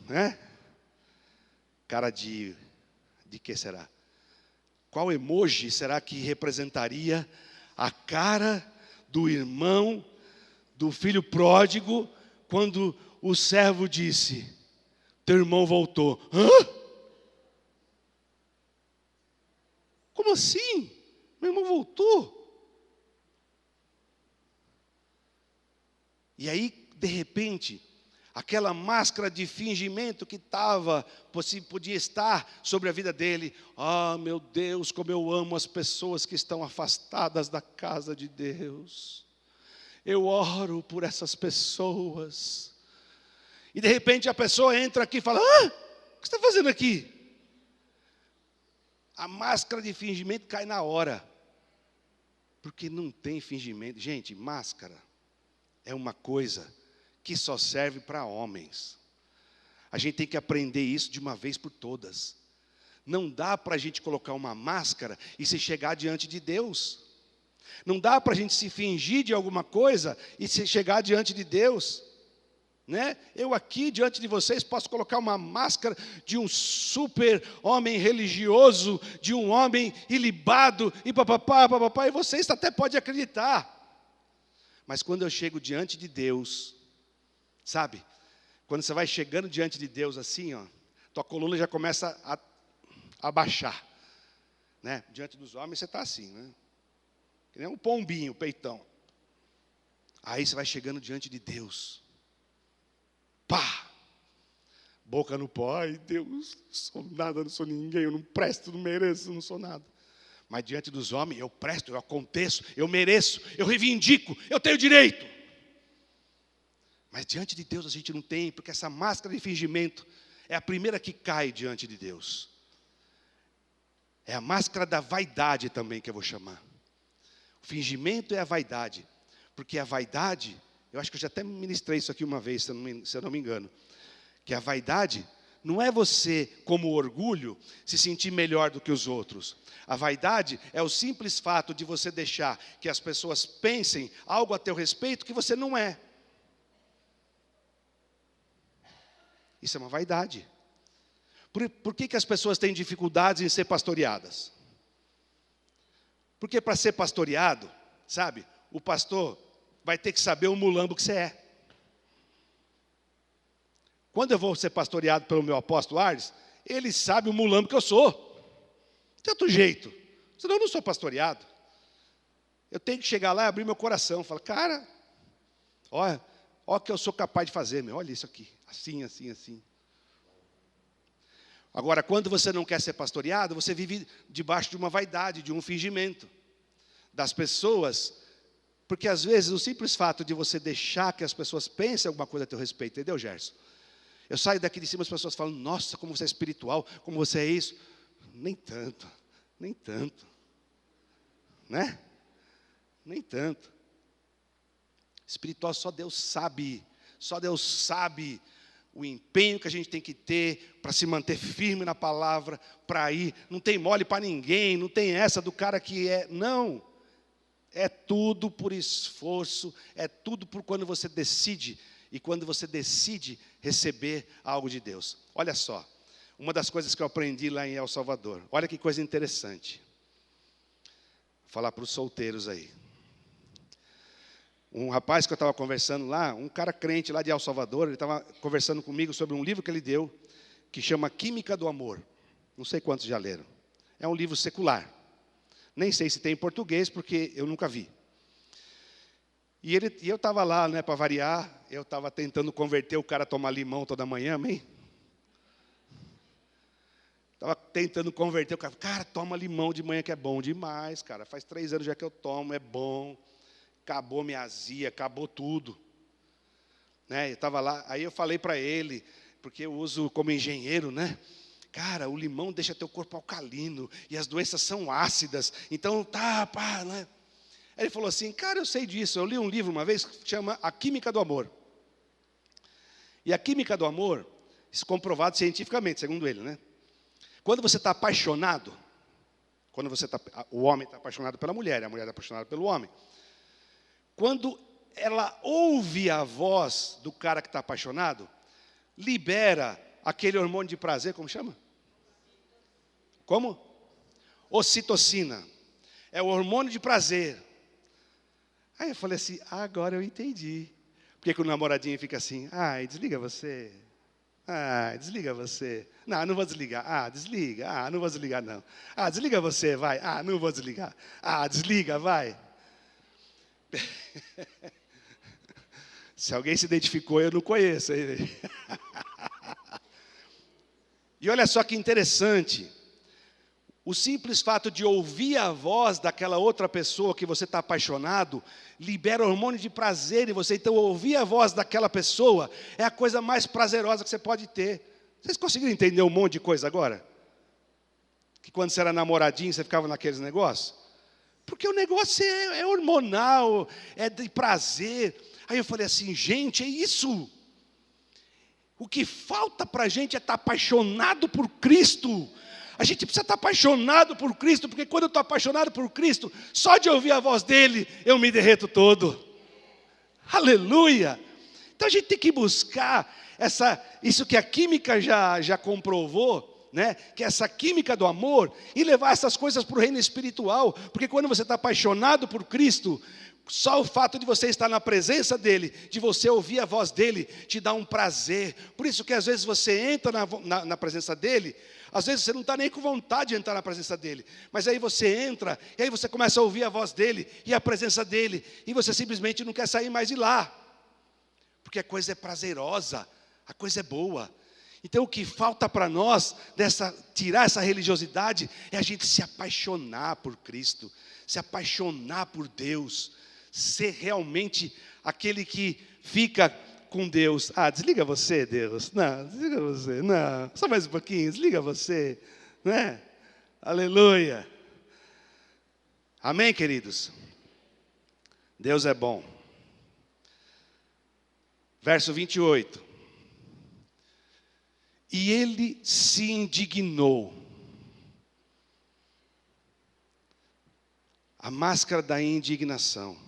Né? Cara de que será? Qual emoji será que representaria a cara do irmão, do filho pródigo, quando o servo disse: teu irmão voltou? Hã? Como assim? Meu irmão voltou? E aí, de repente, aquela máscara de fingimento que podia estar sobre a vida dele. Ah, meu Deus, como eu amo as pessoas que estão afastadas da casa de Deus. Eu oro por essas pessoas. E de repente a pessoa entra aqui e fala: ah, o que você está fazendo aqui? A máscara de fingimento cai na hora. Porque não tem fingimento. Gente, máscara é uma coisa que só serve para homens. A gente tem que aprender isso de uma vez por todas. Não dá para a gente colocar uma máscara e se chegar diante de Deus. Não dá para a gente se fingir de alguma coisa e se chegar diante de Deus. Né? Eu aqui diante de vocês posso colocar uma máscara de um super homem religioso, de um homem ilibado, e papapá, e vocês até podem acreditar. Mas quando eu chego diante de Deus, sabe? Quando você vai chegando diante de Deus assim, ó, tua coluna já começa a baixar. Né? Diante dos homens você está assim, né? Que nem um pombinho, o peitão. Aí você vai chegando diante de Deus. Pá! Boca no pó. Ai, Deus, não sou nada, não sou ninguém, eu não presto, não mereço, não sou nada. Mas diante dos homens, eu presto, eu aconteço, eu mereço, eu reivindico, eu tenho direito. Mas diante de Deus a gente não tem, porque essa máscara de fingimento é a primeira que cai diante de Deus. É a máscara da vaidade também que eu vou chamar. O fingimento é a vaidade, porque a vaidade, eu acho que eu já até ministrei isso aqui uma vez, se eu não me engano, que a vaidade não é você, como orgulho, se sentir melhor do que os outros. A vaidade é o simples fato de você deixar que as pessoas pensem algo a teu respeito que você não é. Isso é uma vaidade. Por que as pessoas têm dificuldades em ser pastoreadas? Porque para ser pastoreado, sabe, o pastor vai ter que saber o mulambo que você é. Quando eu vou ser pastoreado pelo meu apóstolo Ares, ele sabe o mulambo que eu sou. De outro jeito, senão eu não sou pastoreado. Eu tenho que chegar lá e abrir meu coração, falar: cara, olha o que eu sou capaz de fazer, meu, olha isso aqui, assim, assim, assim. Agora, quando você não quer ser pastoreado, você vive debaixo de uma vaidade, de um fingimento das pessoas, porque às vezes o simples fato de você deixar que as pessoas pensem alguma coisa a teu respeito, entendeu, Gerson? Eu saio daqui de cima, as pessoas falam: nossa, como você é espiritual, como você é isso. Nem tanto, né? Nem tanto. Espiritual só Deus sabe o empenho que a gente tem que ter para se manter firme na palavra, para ir. Não tem mole para ninguém, não tem essa do cara que é, não. É tudo por esforço, é tudo por quando você decide, e quando você decide receber algo de Deus. Olha só, uma das coisas que eu aprendi lá em El Salvador, olha que coisa interessante. Vou falar para os solteiros aí. Um rapaz que eu estava conversando lá, um cara crente lá de El Salvador, ele estava conversando comigo sobre um livro que ele deu, que chama Química do Amor. Não sei quantos já leram. É um livro secular. Nem sei se tem em português, porque eu nunca vi. E eu estava lá, né, para variar, eu estava tentando converter o cara a tomar limão toda manhã, amém? Estava tentando converter o cara, toma limão de manhã que é bom demais, cara. Faz 3 anos já que eu tomo, é bom. Acabou minha azia, acabou tudo. Né? Eu estava lá, aí eu falei para ele, porque eu uso como engenheiro, né? Cara, o limão deixa teu corpo alcalino, e as doenças são ácidas, então pá, né? Aí ele falou assim, cara, eu sei disso, eu li um livro uma vez que chama A Química do Amor. E a química do amor, isso comprovado cientificamente, segundo ele, né? Quando você está apaixonado, o homem está apaixonado pela mulher, a mulher está apaixonada pelo homem. Quando ela ouve a voz do cara que está apaixonado, libera aquele hormônio de prazer, como chama? Como? Ocitocina. É o hormônio de prazer. Aí eu falei assim, agora eu entendi. Por que o namoradinho fica assim, ai, desliga você. Ah, desliga você. Não, não vou desligar. Ah, desliga. Ah, não vou desligar não. Ah, desliga você, vai. Ah, não vou desligar. Ah, desliga, vai. Se alguém se identificou, eu não conheço. E olha só que interessante. O simples fato de ouvir a voz daquela outra pessoa que você está apaixonado, libera hormônio de prazer em você. Então, ouvir a voz daquela pessoa é a coisa mais prazerosa que você pode ter. Vocês conseguiram entender um monte de coisa agora? Que quando você era namoradinho, você ficava naqueles negócios? Porque o negócio é hormonal, é de prazer. Aí eu falei assim, gente, é isso. O que falta para a gente é estar apaixonado por Cristo. A gente precisa estar apaixonado por Cristo, porque quando eu estou apaixonado por Cristo, só de ouvir a voz dEle, eu me derreto todo. Aleluia! Então a gente tem que buscar isso que a química já comprovou, né? Que é essa química do amor, e levar essas coisas para o reino espiritual, porque quando você está apaixonado por Cristo, só o fato de você estar na presença dEle, de você ouvir a voz dEle, te dá um prazer. Por isso que às vezes você entra na presença dEle, às vezes você não está nem com vontade de entrar na presença dEle, mas aí você entra, e aí você começa a ouvir a voz dEle, e a presença dEle, e você simplesmente não quer sair mais de lá, porque a coisa é prazerosa, a coisa é boa. Então o que falta para nós, tirar essa religiosidade, é a gente se apaixonar por Cristo, se apaixonar por Deus, ser realmente aquele que fica com Deus. Ah, desliga você, Deus. Não, desliga você. Não, só mais um pouquinho, desliga você. Né? Aleluia. Amém, queridos? Deus é bom. Verso 28. E ele se indignou. A máscara da indignação.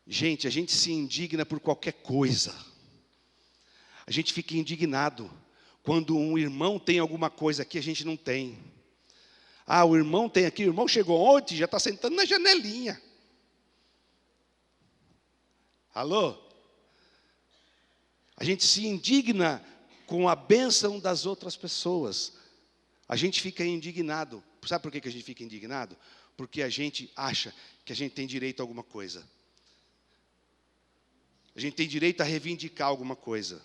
Gente, a gente se indigna por qualquer coisa. A gente fica indignado quando um irmão tem alguma coisa que a gente não tem. Ah, o irmão tem aqui, o irmão chegou ontem, já está sentando na janelinha. Alô? A gente se indigna com a bênção das outras pessoas. A gente fica indignado. Sabe por que a gente fica indignado? Porque a gente acha que a gente tem direito a alguma coisa. A gente tem direito a reivindicar alguma coisa.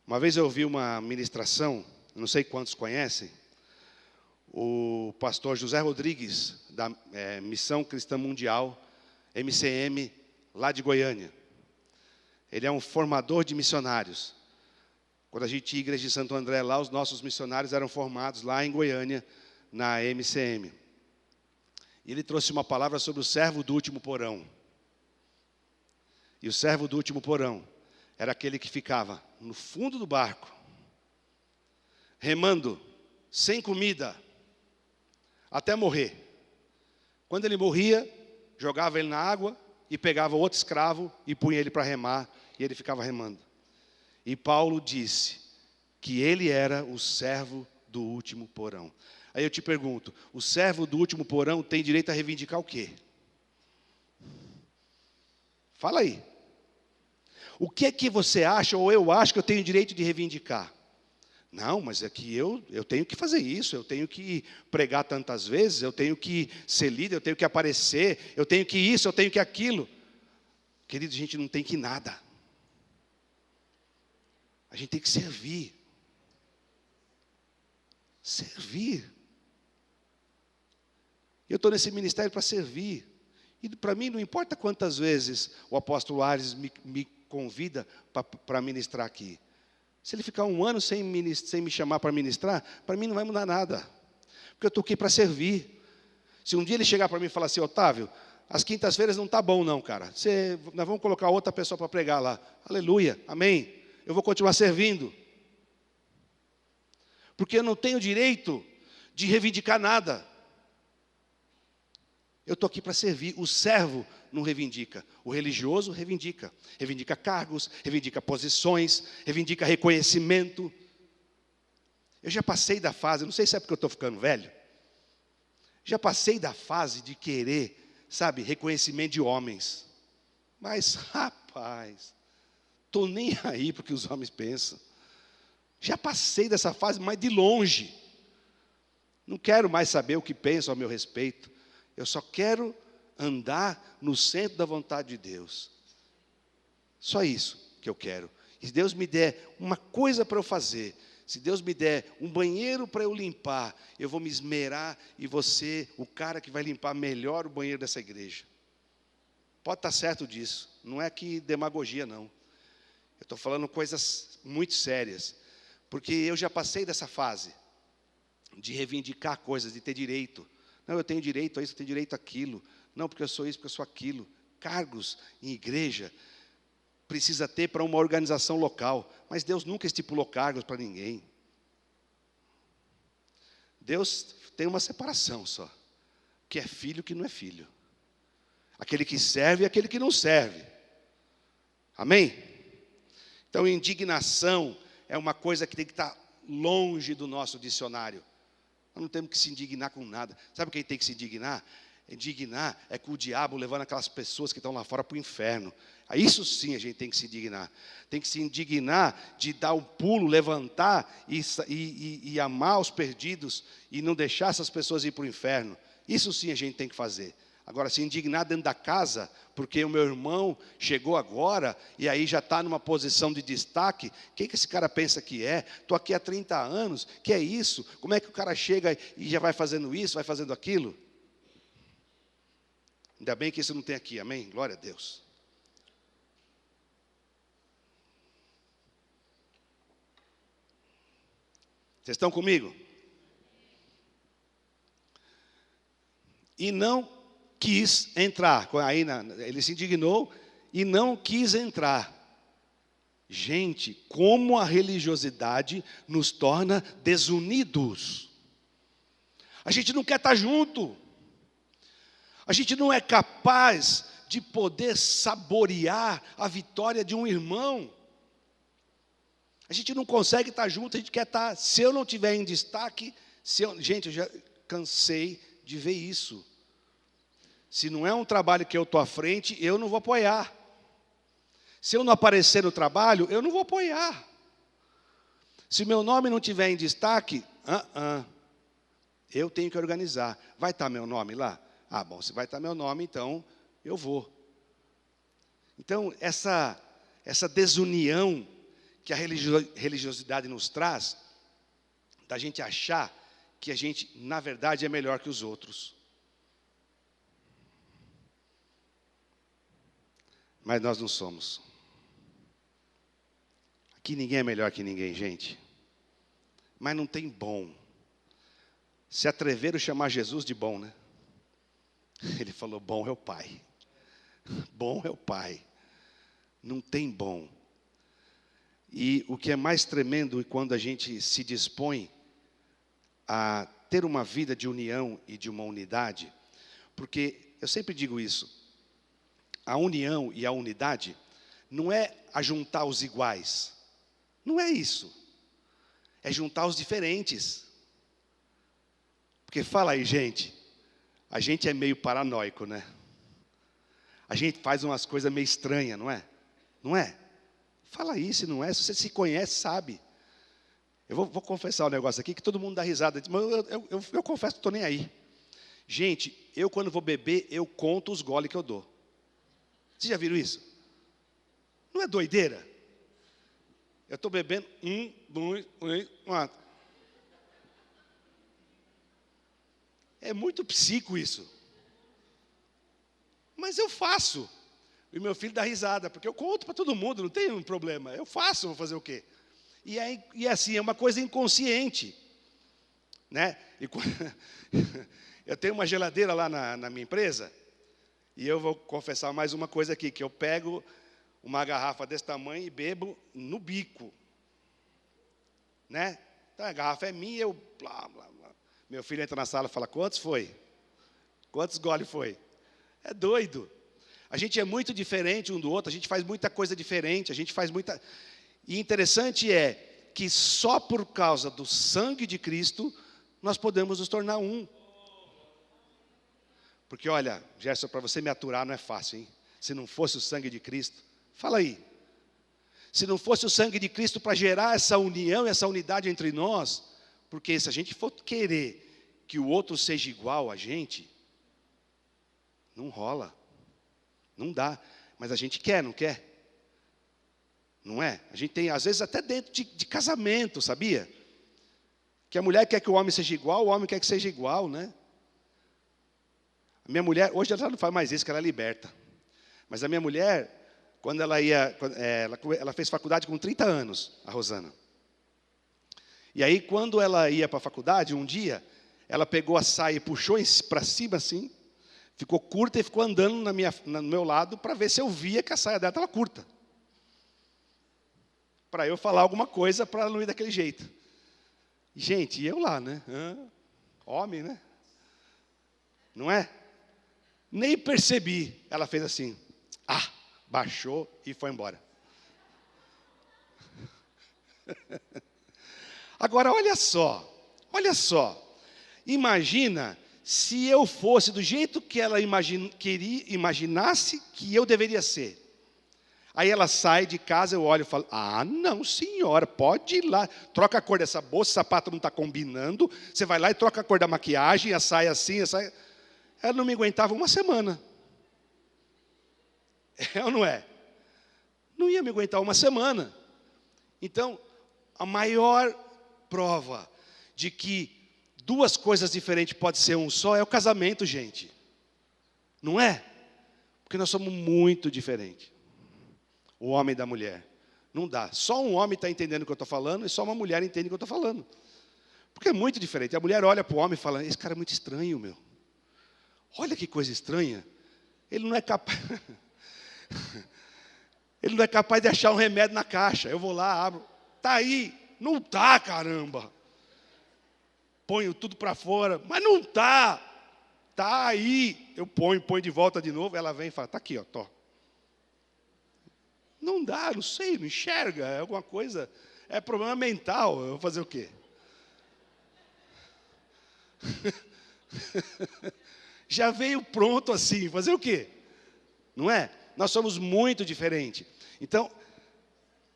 Uma vez eu ouvi uma ministração, não sei quantos conhecem, o pastor José Rodrigues, da Missão Cristã Mundial, MCM, lá de Goiânia. Ele é um formador de missionários. Quando a gente ia à igreja de Santo André lá, os nossos missionários eram formados lá em Goiânia, na MCM. E ele trouxe uma palavra sobre o servo do último porão. E o servo do último porão era aquele que ficava no fundo do barco, remando, sem comida, até morrer. Quando ele morria, jogava ele na água e pegava outro escravo e punha ele para remar, e ele ficava remando. E Paulo disse que ele era o servo do último porão. Aí eu te pergunto, o servo do último porão tem direito a reivindicar o quê? Fala aí. O que é que você acha, ou eu acho que eu tenho direito de reivindicar? Não, mas é que eu tenho que fazer isso, eu tenho que pregar tantas vezes, eu tenho que ser líder, eu tenho que aparecer, eu tenho que isso, eu tenho que aquilo. Querido, a gente não tem que nada. A gente tem que servir. Servir. Eu estou nesse ministério para servir. E para mim não importa quantas vezes o apóstolo Ares me convida para ministrar aqui. Se ele ficar um ano sem me chamar para ministrar, para mim não vai mudar nada. Porque eu estou aqui para servir. Se um dia ele chegar para mim e falar assim, Otávio, as quintas-feiras não está bom não, cara. Nós vamos colocar outra pessoa para pregar lá. Aleluia, amém. Eu vou continuar servindo. Porque eu não tenho direito de reivindicar nada. Eu estou aqui para servir. O servo não reivindica. O religioso reivindica. Reivindica cargos, reivindica posições, reivindica reconhecimento. Eu já passei da fase, não sei se é porque eu estou ficando velho. Já passei da fase de querer, sabe, reconhecimento de homens. Mas, rapaz, estou nem aí para o que os homens pensam. Já passei dessa fase, mas de longe. Não quero mais saber o que pensam a meu respeito. Eu só quero andar no centro da vontade de Deus. Só isso que eu quero. E se Deus me der uma coisa para eu fazer, se Deus me der um banheiro para eu limpar, eu vou me esmerar e vou ser o cara que vai limpar melhor o banheiro dessa igreja. Pode estar certo disso. Não é que demagogia, não. Eu estou falando coisas muito sérias. Porque eu já passei dessa fase de reivindicar coisas, de ter direito. Não, eu tenho direito a isso, eu tenho direito àquilo. Não, porque eu sou isso, porque eu sou aquilo. Cargos em igreja precisa ter para uma organização local. Mas Deus nunca estipulou cargos para ninguém. Deus tem uma separação só. Que é filho, que não é filho. Aquele que serve e aquele que não serve. Amém? Então, indignação é uma coisa que tem que estar longe do nosso dicionário. Nós não temos que se indignar com nada. Sabe quem tem que se indignar? Indignar é com o diabo levando aquelas pessoas que estão lá fora para o inferno. A isso sim a gente tem que se indignar. Tem que se indignar de dar um pulo, levantar e amar os perdidos e não deixar essas pessoas ir para o inferno. Isso sim a gente tem que fazer. Agora, se indignar dentro da casa, porque o meu irmão chegou agora e aí já está numa posição de destaque, quem que esse cara pensa que é? Estou aqui há 30 anos, que é isso? Como é que o cara chega e já vai fazendo isso, vai fazendo aquilo? Ainda bem que isso não tem aqui, amém? Glória a Deus. Vocês estão comigo? E não quis entrar. Aí ele se indignou e não quis entrar. Gente, como a religiosidade nos torna desunidos. A gente não quer estar junto. A gente não é capaz de poder saborear a vitória de um irmão. A gente não consegue estar junto, a gente quer estar. Se eu não estiver em destaque, gente, eu já cansei de ver isso. Se não é um trabalho que eu estou à frente, eu não vou apoiar. Se eu não aparecer no trabalho, eu não vou apoiar. Se meu nome não estiver em destaque, eu tenho que organizar. Vai estar meu nome lá? Ah, bom, se vai estar meu nome, então eu vou. Então, essa desunião que a religiosidade nos traz, da gente achar que a gente, na verdade, é melhor que os outros. Mas nós não somos. Aqui ninguém é melhor que ninguém, gente. Mas não tem bom. Se atreveram a chamar Jesus de bom, né? Ele falou, bom é o Pai. Bom é o Pai. Não tem bom. E o que é mais tremendo é quando a gente se dispõe a ter uma vida de união e de uma unidade, porque eu sempre digo isso, a união e a unidade não é ajuntar os iguais, não é isso, é juntar os diferentes. Porque fala aí, gente, a gente é meio paranoico, né? A gente faz umas coisas meio estranhas, não é? Não é? Fala aí se não é, se você se conhece, sabe. Eu vou confessar um negócio aqui que todo mundo dá risada, mas eu confesso que estou nem aí. Gente, eu quando vou beber, eu conto os goles que eu dou. Vocês já viram isso? Não é doideira? Eu estou bebendo, 1, 2, 3, 4. É muito psico isso. Mas eu faço. E meu filho dá risada, porque eu conto para todo mundo, não tem um problema. Eu faço, vou fazer o quê? E assim, é uma coisa inconsciente. Né? Eu tenho uma geladeira lá na minha empresa, e eu vou confessar mais uma coisa aqui, que eu pego uma garrafa desse tamanho e bebo no bico. Né? Então a garrafa é minha, eu blá, blá, blá. Meu filho entra na sala e fala, quantos foi? Quantos gole foi? É doido. A gente é muito diferente um do outro, a gente faz muita coisa diferente, a gente faz muita... E interessante é que só por causa do sangue de Cristo, nós podemos nos tornar um. Porque, olha, Gerson, para você me aturar não é fácil, hein? Se não fosse o sangue de Cristo, fala aí. Se não fosse o sangue de Cristo para gerar essa união, essa unidade entre nós, porque se a gente for querer que o outro seja igual a gente, não rola, não dá. Mas a gente quer, não quer? Não é? A gente tem, às vezes, até dentro de casamento, sabia? Que a mulher quer que o homem seja igual, o homem quer que seja igual, né? A minha mulher, hoje ela não faz mais isso, que ela é liberta. Mas a minha mulher, quando ela ia, ela fez faculdade com 30 anos, a Rosana. E aí, quando ela ia para a faculdade, um dia, ela pegou a saia e puxou para cima assim, ficou curta e ficou andando no meu lado para ver se eu via que a saia dela estava curta. Para eu falar alguma coisa para ela não ir daquele jeito. Gente, e eu lá, né? Homem, né? Não é? Nem percebi. Ela fez assim. Baixou e foi embora. Agora, olha só. Imagina se eu fosse do jeito que ela imaginasse que eu deveria ser. Aí ela sai de casa, eu olho e falo, não senhora, pode ir lá. Troca a cor dessa bolsa, o sapato não está combinando. Você vai lá e troca a cor da maquiagem, a saia assim, a saia... Ela não me aguentava uma semana. É ou não é? Não ia me aguentar uma semana. Então, a maior prova de que duas coisas diferentes podem ser um só é o casamento, gente. Não é? Porque nós somos muito diferentes. O homem e da mulher. Não dá. Só um homem está entendendo o que eu estou falando e só uma mulher entende o que eu estou falando. Porque é muito diferente. A mulher olha para o homem e fala, esse cara é muito estranho, meu. Olha que coisa estranha. Ele não é capaz... Ele não é capaz de achar um remédio na caixa. Eu vou lá, abro. Está aí. Não está, caramba. Ponho tudo para fora. Mas não está. Está aí. Eu ponho de volta de novo. Ela vem e fala, está aqui, ó, tô. Não dá, não sei, não enxerga, é alguma coisa, é problema mental, eu vou fazer o quê? Já veio pronto assim, fazer o quê? Não é? Nós somos muito diferentes. Então,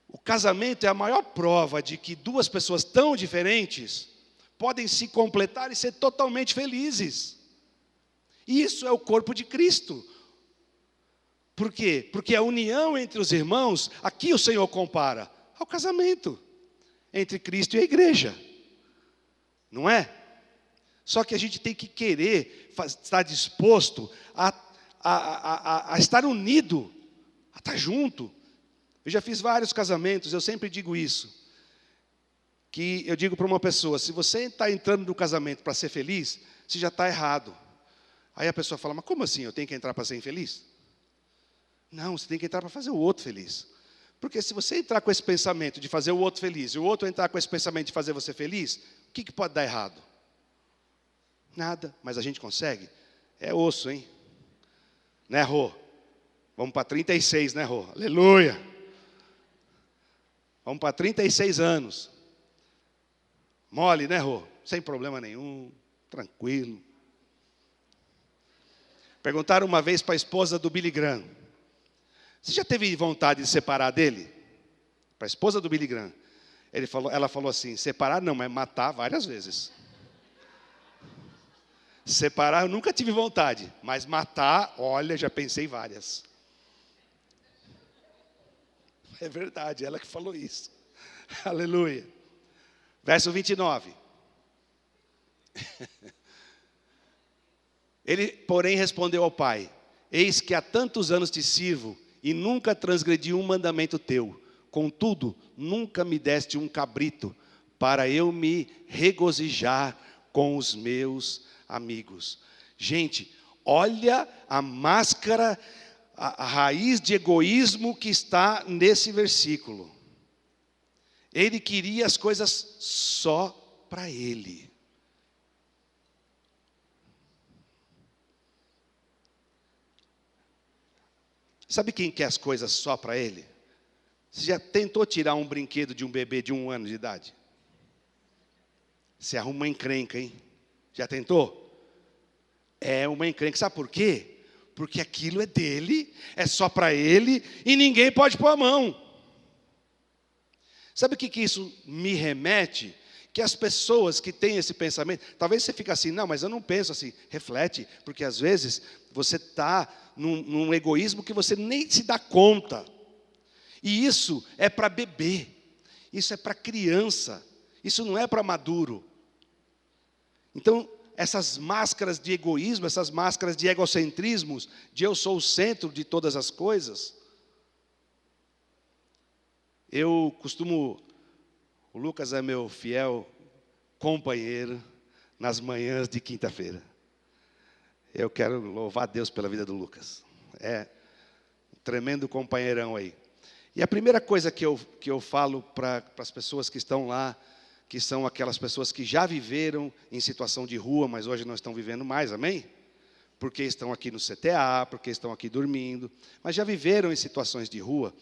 o casamento é a maior prova de que duas pessoas tão diferentes podem se completar e ser totalmente felizes. Isso é o corpo de Cristo. Por quê? Porque a união entre os irmãos, aqui o Senhor compara ao casamento entre Cristo e a igreja. Não é? Só que a gente tem que querer, estar disposto a estar unido, a estar junto. Eu já fiz vários casamentos, eu sempre digo isso. Que eu digo para uma pessoa, se você está entrando no casamento para ser feliz, você já está errado. Aí a pessoa fala, mas como assim, eu tenho que entrar para ser infeliz? Não, você tem que entrar para fazer o outro feliz. Porque se você entrar com esse pensamento de fazer o outro feliz, e o outro entrar com esse pensamento de fazer você feliz, o que pode dar errado? Nada, mas a gente consegue? É osso, hein? Né, Rô? Vamos para 36, né, Rô? Aleluia! Vamos para 36 anos. Mole, né, Rô? Sem problema nenhum, tranquilo. Perguntaram uma vez para a esposa do Billy Graham. Você já teve vontade de separar dele? Para a esposa do Billy Graham. Ela falou assim, separar não, mas matar várias vezes. Separar eu nunca tive vontade, mas matar, olha, já pensei várias. É verdade, ela que falou isso. Aleluia. Verso 29. Ele, porém, respondeu ao pai: eis que há tantos anos te sirvo, e nunca transgredi um mandamento teu. Contudo, nunca me deste um cabrito, para eu me regozijar com os meus amigos. Gente, olha a máscara, a raiz de egoísmo que está nesse versículo. Ele queria as coisas só para ele. Sabe quem quer as coisas só para ele? Você já tentou tirar um brinquedo de um bebê de 1 ano de idade? Você arruma uma encrenca, hein? Já tentou? É uma encrenca. Sabe por quê? Porque aquilo é dele, é só para ele, e ninguém pode pôr a mão. Sabe o que isso me remete? Que as pessoas que têm esse pensamento, talvez você fique assim, não, mas eu não penso assim. Reflete, porque às vezes você está num egoísmo que você nem se dá conta. E isso é para bebê, isso é para criança, isso não é para maduro. Então, essas máscaras de egoísmo, essas máscaras de egocentrismos, de eu sou o centro de todas as coisas. Eu costumo, o Lucas é meu fiel companheiro nas manhãs de quinta-feira. Eu quero louvar a Deus pela vida do Lucas. É um tremendo companheirão aí. E a primeira coisa que eu falo para as pessoas que estão lá, que são aquelas pessoas que já viveram em situação de rua, mas hoje não estão vivendo mais, amém? Porque estão aqui no CTA, porque estão aqui dormindo, mas já viveram em situações de rua.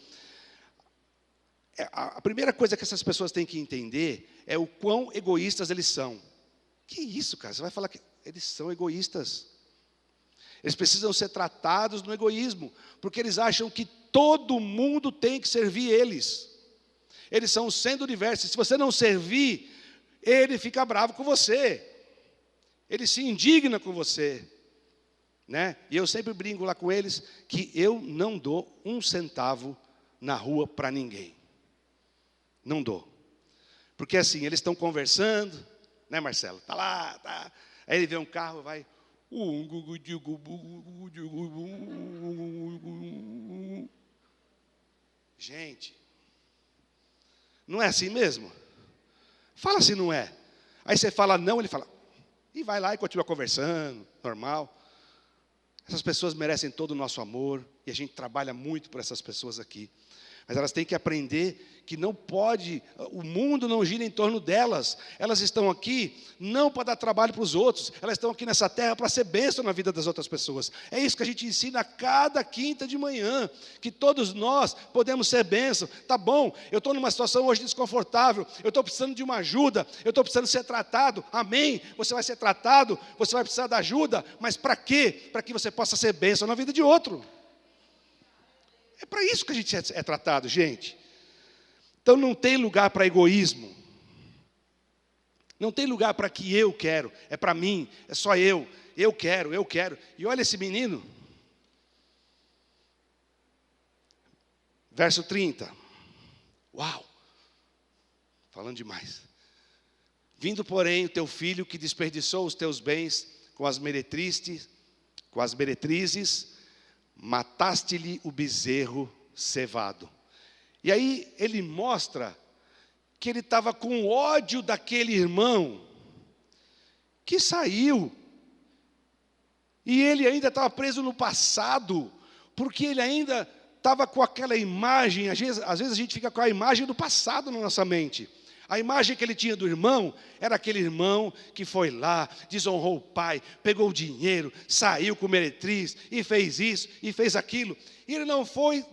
A primeira coisa que essas pessoas têm que entender é o quão egoístas eles são. Que isso, cara? Você vai falar que eles são egoístas. Eles precisam ser tratados no egoísmo, porque eles acham que todo mundo tem que servir eles. Eles são o centro do universo. Se você não servir, ele fica bravo com você. Ele se indigna com você. Né? E eu sempre brinco lá com eles que eu não dou 1 centavo na rua para ninguém. Não dou. Porque assim, eles estão conversando, né, Marcelo? Está lá, tá. Aí ele vê um carro, vai. Gente, não é assim mesmo? Fala se não é. Aí você fala não, ele fala, e vai lá e continua conversando, normal. Essas pessoas merecem todo o nosso amor, e a gente trabalha muito por essas pessoas aqui. Mas elas têm que aprender que não pode, o mundo não gira em torno delas. Elas estão aqui não para dar trabalho para os outros, elas estão aqui nessa terra para ser bênção na vida das outras pessoas. É isso que a gente ensina a cada quinta de manhã, que todos nós podemos ser bênção. Tá bom, eu estou numa situação hoje desconfortável, eu estou precisando de uma ajuda, eu estou precisando ser tratado, amém? Você vai ser tratado, você vai precisar da ajuda, mas para quê? Para que você possa ser bênção na vida de outro. É para isso que a gente é tratado, gente. Então não tem lugar para egoísmo. Não tem lugar para que eu quero. É para mim, é só eu. Eu quero, eu quero. E olha esse menino. Verso 30. Uau! Falando demais. Vindo, porém, o teu filho que desperdiçou os teus bens com as meretrizes, mataste-lhe o bezerro cevado. E aí ele mostra que ele estava com ódio daquele irmão que saiu. E ele ainda estava preso no passado, porque ele ainda estava com aquela imagem, às vezes a gente fica com a imagem do passado na nossa mente. A imagem que ele tinha do irmão era aquele irmão que foi lá, desonrou o pai, pegou o dinheiro, saiu com meretriz e fez isso e fez aquilo. E ele não foi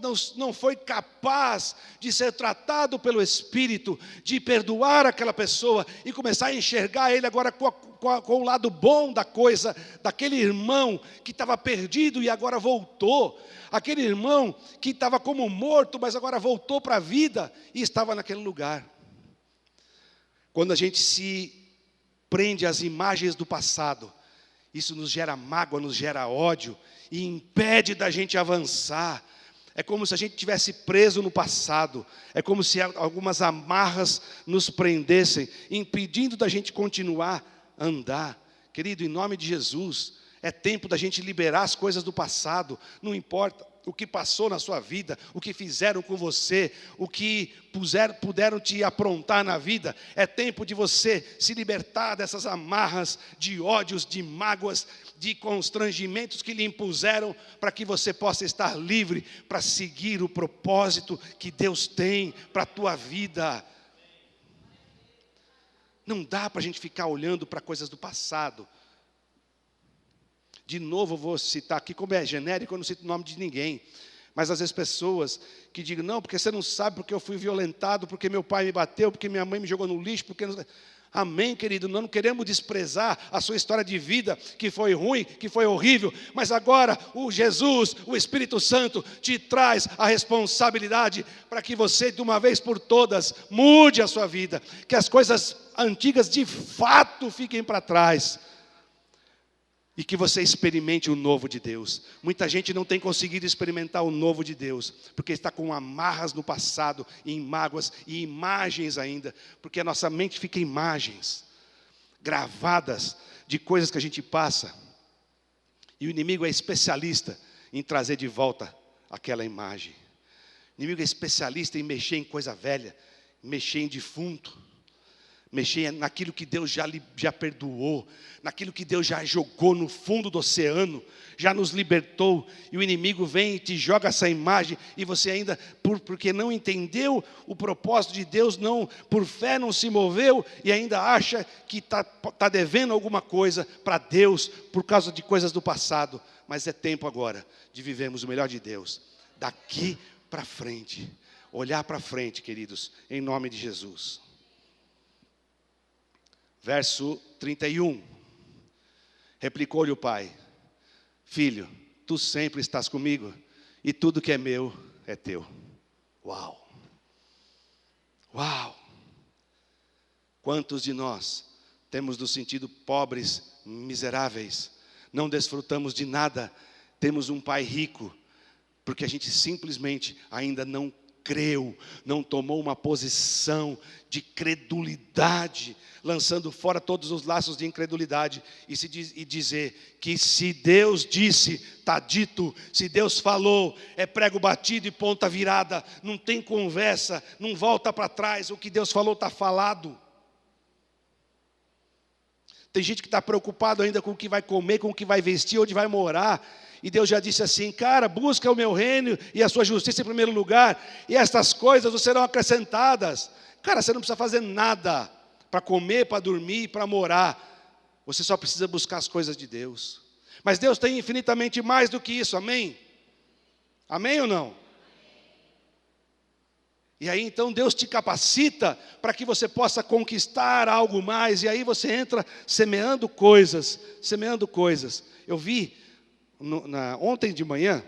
capaz de ser tratado pelo Espírito, de perdoar aquela pessoa e começar a enxergar ele agora com o lado bom da coisa, daquele irmão que estava perdido e agora voltou. Aquele irmão que estava como morto, mas agora voltou para a vida e estava naquele lugar. Quando a gente se prende às imagens do passado, isso nos gera mágoa, nos gera ódio e impede da gente avançar. É como se a gente estivesse preso no passado. É como se algumas amarras nos prendessem, impedindo da gente continuar a andar. Querido, em nome de Jesus, é tempo da gente liberar as coisas do passado. Não importa o que passou na sua vida, o que fizeram com você, o que puderam te aprontar na vida. É tempo de você se libertar dessas amarras de ódios, de mágoas, de constrangimentos que lhe impuseram, para que você possa estar livre para seguir o propósito que Deus tem para a tua vida. Não dá para a gente ficar olhando para coisas do passado. De novo, eu vou citar aqui, como é genérico, eu não cito o nome de ninguém. Mas às vezes pessoas que digam, não, porque você não sabe, porque eu fui violentado, porque meu pai me bateu, porque minha mãe me jogou no lixo, porque... Amém, querido, nós não queremos desprezar a sua história de vida, que foi ruim, que foi horrível, mas agora o Jesus, o Espírito Santo, te traz a responsabilidade para que você, de uma vez por todas, mude a sua vida, que as coisas antigas de fato fiquem para trás, e que você experimente o novo de Deus. Muita gente não tem conseguido experimentar o novo de Deus, porque está com amarras no passado, em mágoas e imagens ainda, porque a nossa mente fica em imagens, gravadas de coisas que a gente passa, e o inimigo é especialista em trazer de volta aquela imagem. O inimigo é especialista em mexer em coisa velha, mexer em defunto, mexer naquilo que Deus já perdoou, naquilo que Deus já jogou no fundo do oceano, já nos libertou, e o inimigo vem e te joga essa imagem, e você ainda, porque não entendeu o propósito de Deus, não, por fé não se moveu, e ainda acha que está devendo alguma coisa para Deus, por causa de coisas do passado. Mas é tempo agora de vivermos o melhor de Deus, daqui para frente, olhar para frente, queridos, em nome de Jesus. Verso 31, replicou-lhe o pai, filho, tu sempre estás comigo, e tudo que é meu é teu. Uau! Uau! Quantos de nós temos nos sentido pobres, miseráveis, não desfrutamos de nada, temos um pai rico, porque a gente simplesmente ainda não creu, não tomou uma posição de credulidade, lançando fora todos os laços de incredulidade, e dizer que se Deus disse, está dito, se Deus falou, é prego batido e ponta virada, não tem conversa, não volta para trás, o que Deus falou está falado. Tem gente que está preocupado ainda com o que vai comer, com o que vai vestir, onde vai morar, e Deus já disse assim, cara, busca o meu reino e a sua justiça em primeiro lugar, e estas coisas vos serão acrescentadas. Cara, você não precisa fazer nada para comer, para dormir, para morar. Você só precisa buscar as coisas de Deus. Mas Deus tem infinitamente mais do que isso, amém? Amém ou não? E aí então Deus te capacita para que você possa conquistar algo mais, e aí você entra semeando coisas, semeando coisas. Eu vi, ontem de manhã,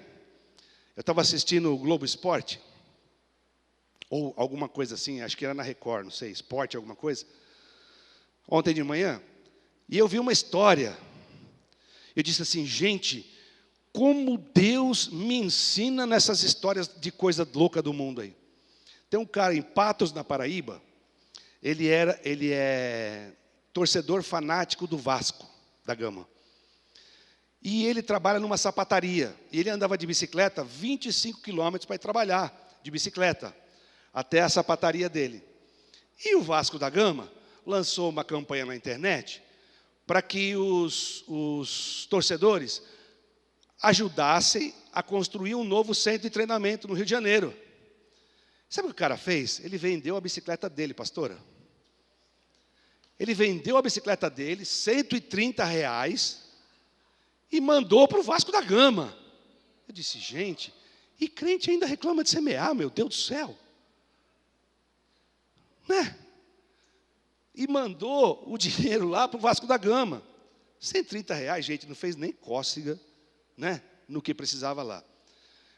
eu estava assistindo o Globo Esporte, ou alguma coisa assim, acho que era na Record, não sei, esporte, alguma coisa. Ontem de manhã, e eu vi uma história. Eu disse assim, gente, como Deus me ensina nessas histórias de coisa louca do mundo aí. Tem um cara em Patos, na Paraíba, ele é torcedor fanático do Vasco da Gama. E ele trabalha numa sapataria. E ele andava de bicicleta 25 quilômetros para ir trabalhar de bicicleta, até a sapataria dele. E o Vasco da Gama lançou uma campanha na internet para que os torcedores ajudassem a construir um novo centro de treinamento no Rio de Janeiro. Sabe o que o cara fez? Ele vendeu a bicicleta dele, pastora. Ele vendeu a bicicleta dele, R$130, e mandou para o Vasco da Gama. Eu disse, gente, e crente ainda reclama de semear, meu Deus do céu. Né? E mandou o dinheiro lá para o Vasco da Gama. R$130, gente, não fez nem cócega, né, no que precisava lá.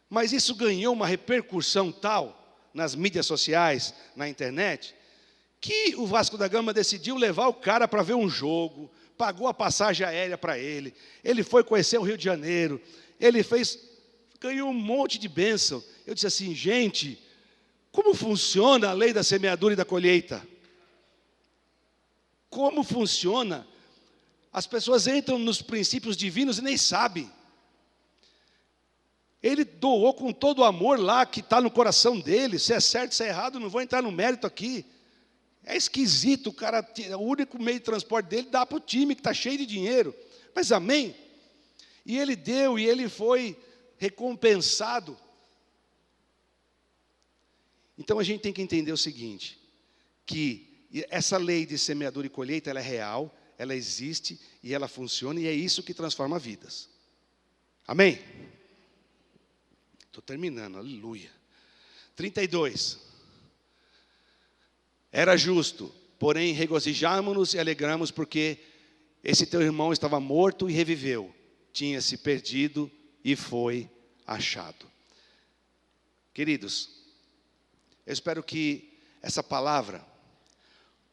Mas isso ganhou uma repercussão tal nas mídias sociais, na internet, que o Vasco da Gama decidiu levar o cara para ver um jogo, pagou a passagem aérea para ele, ele foi conhecer o Rio de Janeiro, ele ganhou um monte de bênção. Eu disse assim, gente, como funciona a lei da semeadura e da colheita? Como funciona? As pessoas entram nos princípios divinos e nem sabem. Ele doou com todo o amor lá que está no coração dele. Se é certo, se é errado, não vou entrar no mérito aqui. É esquisito, o cara, o único meio de transporte dele dá para o time que está cheio de dinheiro. Mas amém? E ele deu, e ele foi recompensado. Então a gente tem que entender o seguinte, que essa lei de semeadura e colheita, ela é real, ela existe e ela funciona, e é isso que transforma vidas. Amém? Estou terminando, aleluia. 32. Era justo, porém regozijamo-nos e alegramos, porque esse teu irmão estava morto e reviveu, tinha se perdido e foi achado. Queridos, eu espero que essa palavra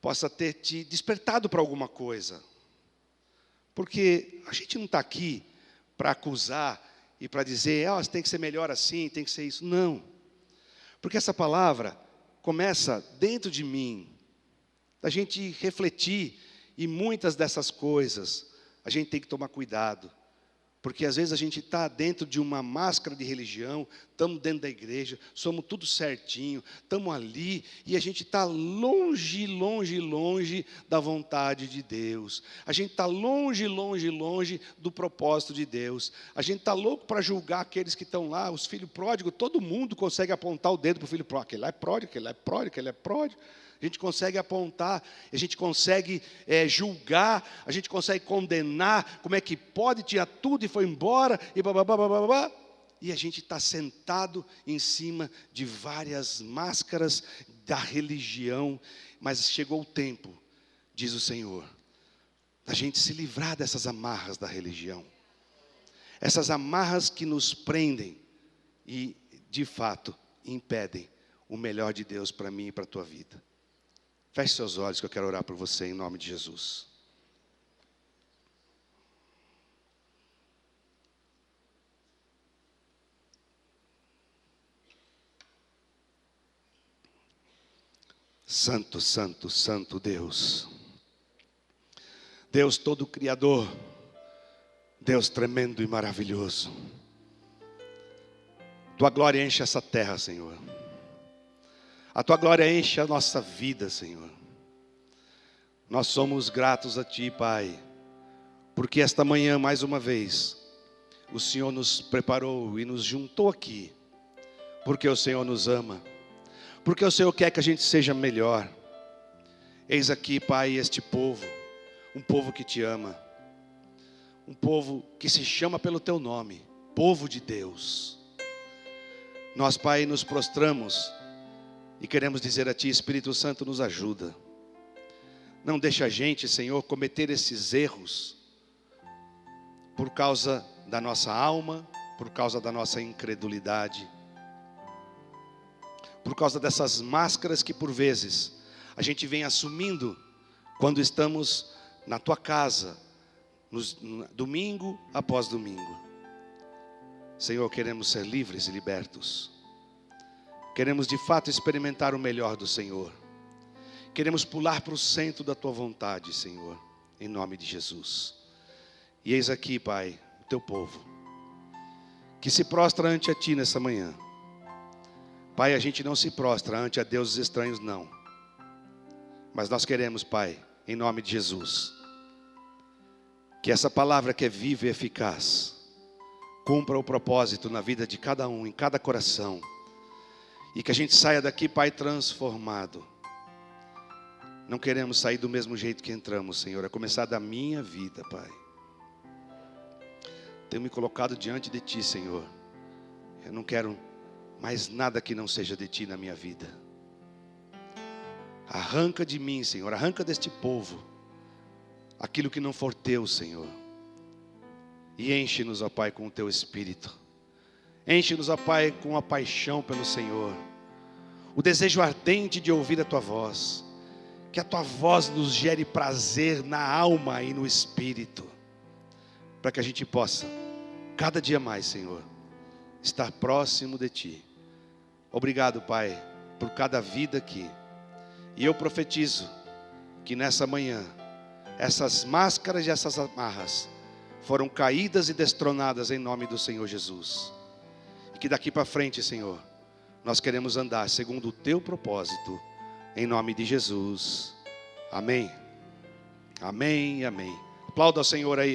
possa ter te despertado para alguma coisa. Porque a gente não está aqui para acusar e para dizer, você tem que ser melhor assim, tem que ser isso. Não. Porque essa palavra começa dentro de mim, da gente refletir, e muitas dessas coisas a gente tem que tomar cuidado. Porque às vezes a gente está dentro de uma máscara de religião, estamos dentro da igreja, somos tudo certinho, estamos ali, e a gente está longe, longe, longe da vontade de Deus. A gente está longe, longe, longe do propósito de Deus. A gente está louco para julgar aqueles que estão lá, os filhos pródigos. Todo mundo consegue apontar o dedo para o filho pródigo. Aquele lá é pródigo, aquele lá é pródigo, aquele lá é pródigo. A gente consegue apontar, a gente consegue julgar, a gente consegue condenar, como é que pode, tinha tudo e foi embora, e babá. E a gente está sentado em cima de várias máscaras da religião, mas chegou o tempo, diz o Senhor, da gente se livrar dessas amarras da religião, essas amarras que nos prendem e, de fato, impedem o melhor de Deus para mim e para a tua vida. Feche seus olhos que eu quero orar por você em nome de Jesus. Santo, santo, santo Deus. Deus todo criador. Deus tremendo e maravilhoso. Tua glória enche essa terra, Senhor. A tua glória enche a nossa vida, Senhor. Nós somos gratos a Ti, Pai, porque esta manhã, mais uma vez, o Senhor nos preparou e nos juntou aqui, porque o Senhor nos ama, porque o Senhor quer que a gente seja melhor. Eis aqui, Pai, este povo, um povo que Te ama, um povo que se chama pelo Teu nome, povo de Deus. Nós, Pai, nos prostramos e queremos dizer a Ti, Espírito Santo, nos ajuda. Não deixa a gente, Senhor, cometer esses erros por causa da nossa alma, por causa da nossa incredulidade, por causa dessas máscaras que por vezes a gente vem assumindo quando estamos na Tua casa, domingo após domingo. Senhor, queremos ser livres e libertos. Queremos de fato experimentar o melhor do Senhor. Queremos pular para o centro da Tua vontade, Senhor, em nome de Jesus. E eis aqui, Pai, o Teu povo, que se prostra ante a Ti nessa manhã. Pai, a gente não se prostra ante a deuses estranhos, não. Mas nós queremos, Pai, em nome de Jesus, que essa palavra que é viva e eficaz, cumpra o propósito na vida de cada um, em cada coração. E que a gente saia daqui, Pai, transformado. Não queremos sair do mesmo jeito que entramos, Senhor. É começar da minha vida, Pai. Tenho me colocado diante de Ti, Senhor. Eu não quero mais nada que não seja de Ti na minha vida. Arranca de mim, Senhor. Arranca deste povo aquilo que não for Teu, Senhor. E enche-nos, ó Pai, com o Teu Espírito. Enche-nos, ó Pai, com a paixão pelo Senhor, o desejo ardente de ouvir a Tua voz. Que a tua voz nos gere prazer na alma e no espírito, para que a gente possa, cada dia mais, Senhor, estar próximo de ti. Obrigado, Pai, por cada vida aqui. E eu profetizo que nessa manhã, essas máscaras e essas amarras foram caídas e destronadas em nome do Senhor Jesus. E que daqui para frente, Senhor, nós queremos andar segundo o teu propósito, em nome de Jesus. Amém. Amém e amém. Aplauda ao Senhor aí.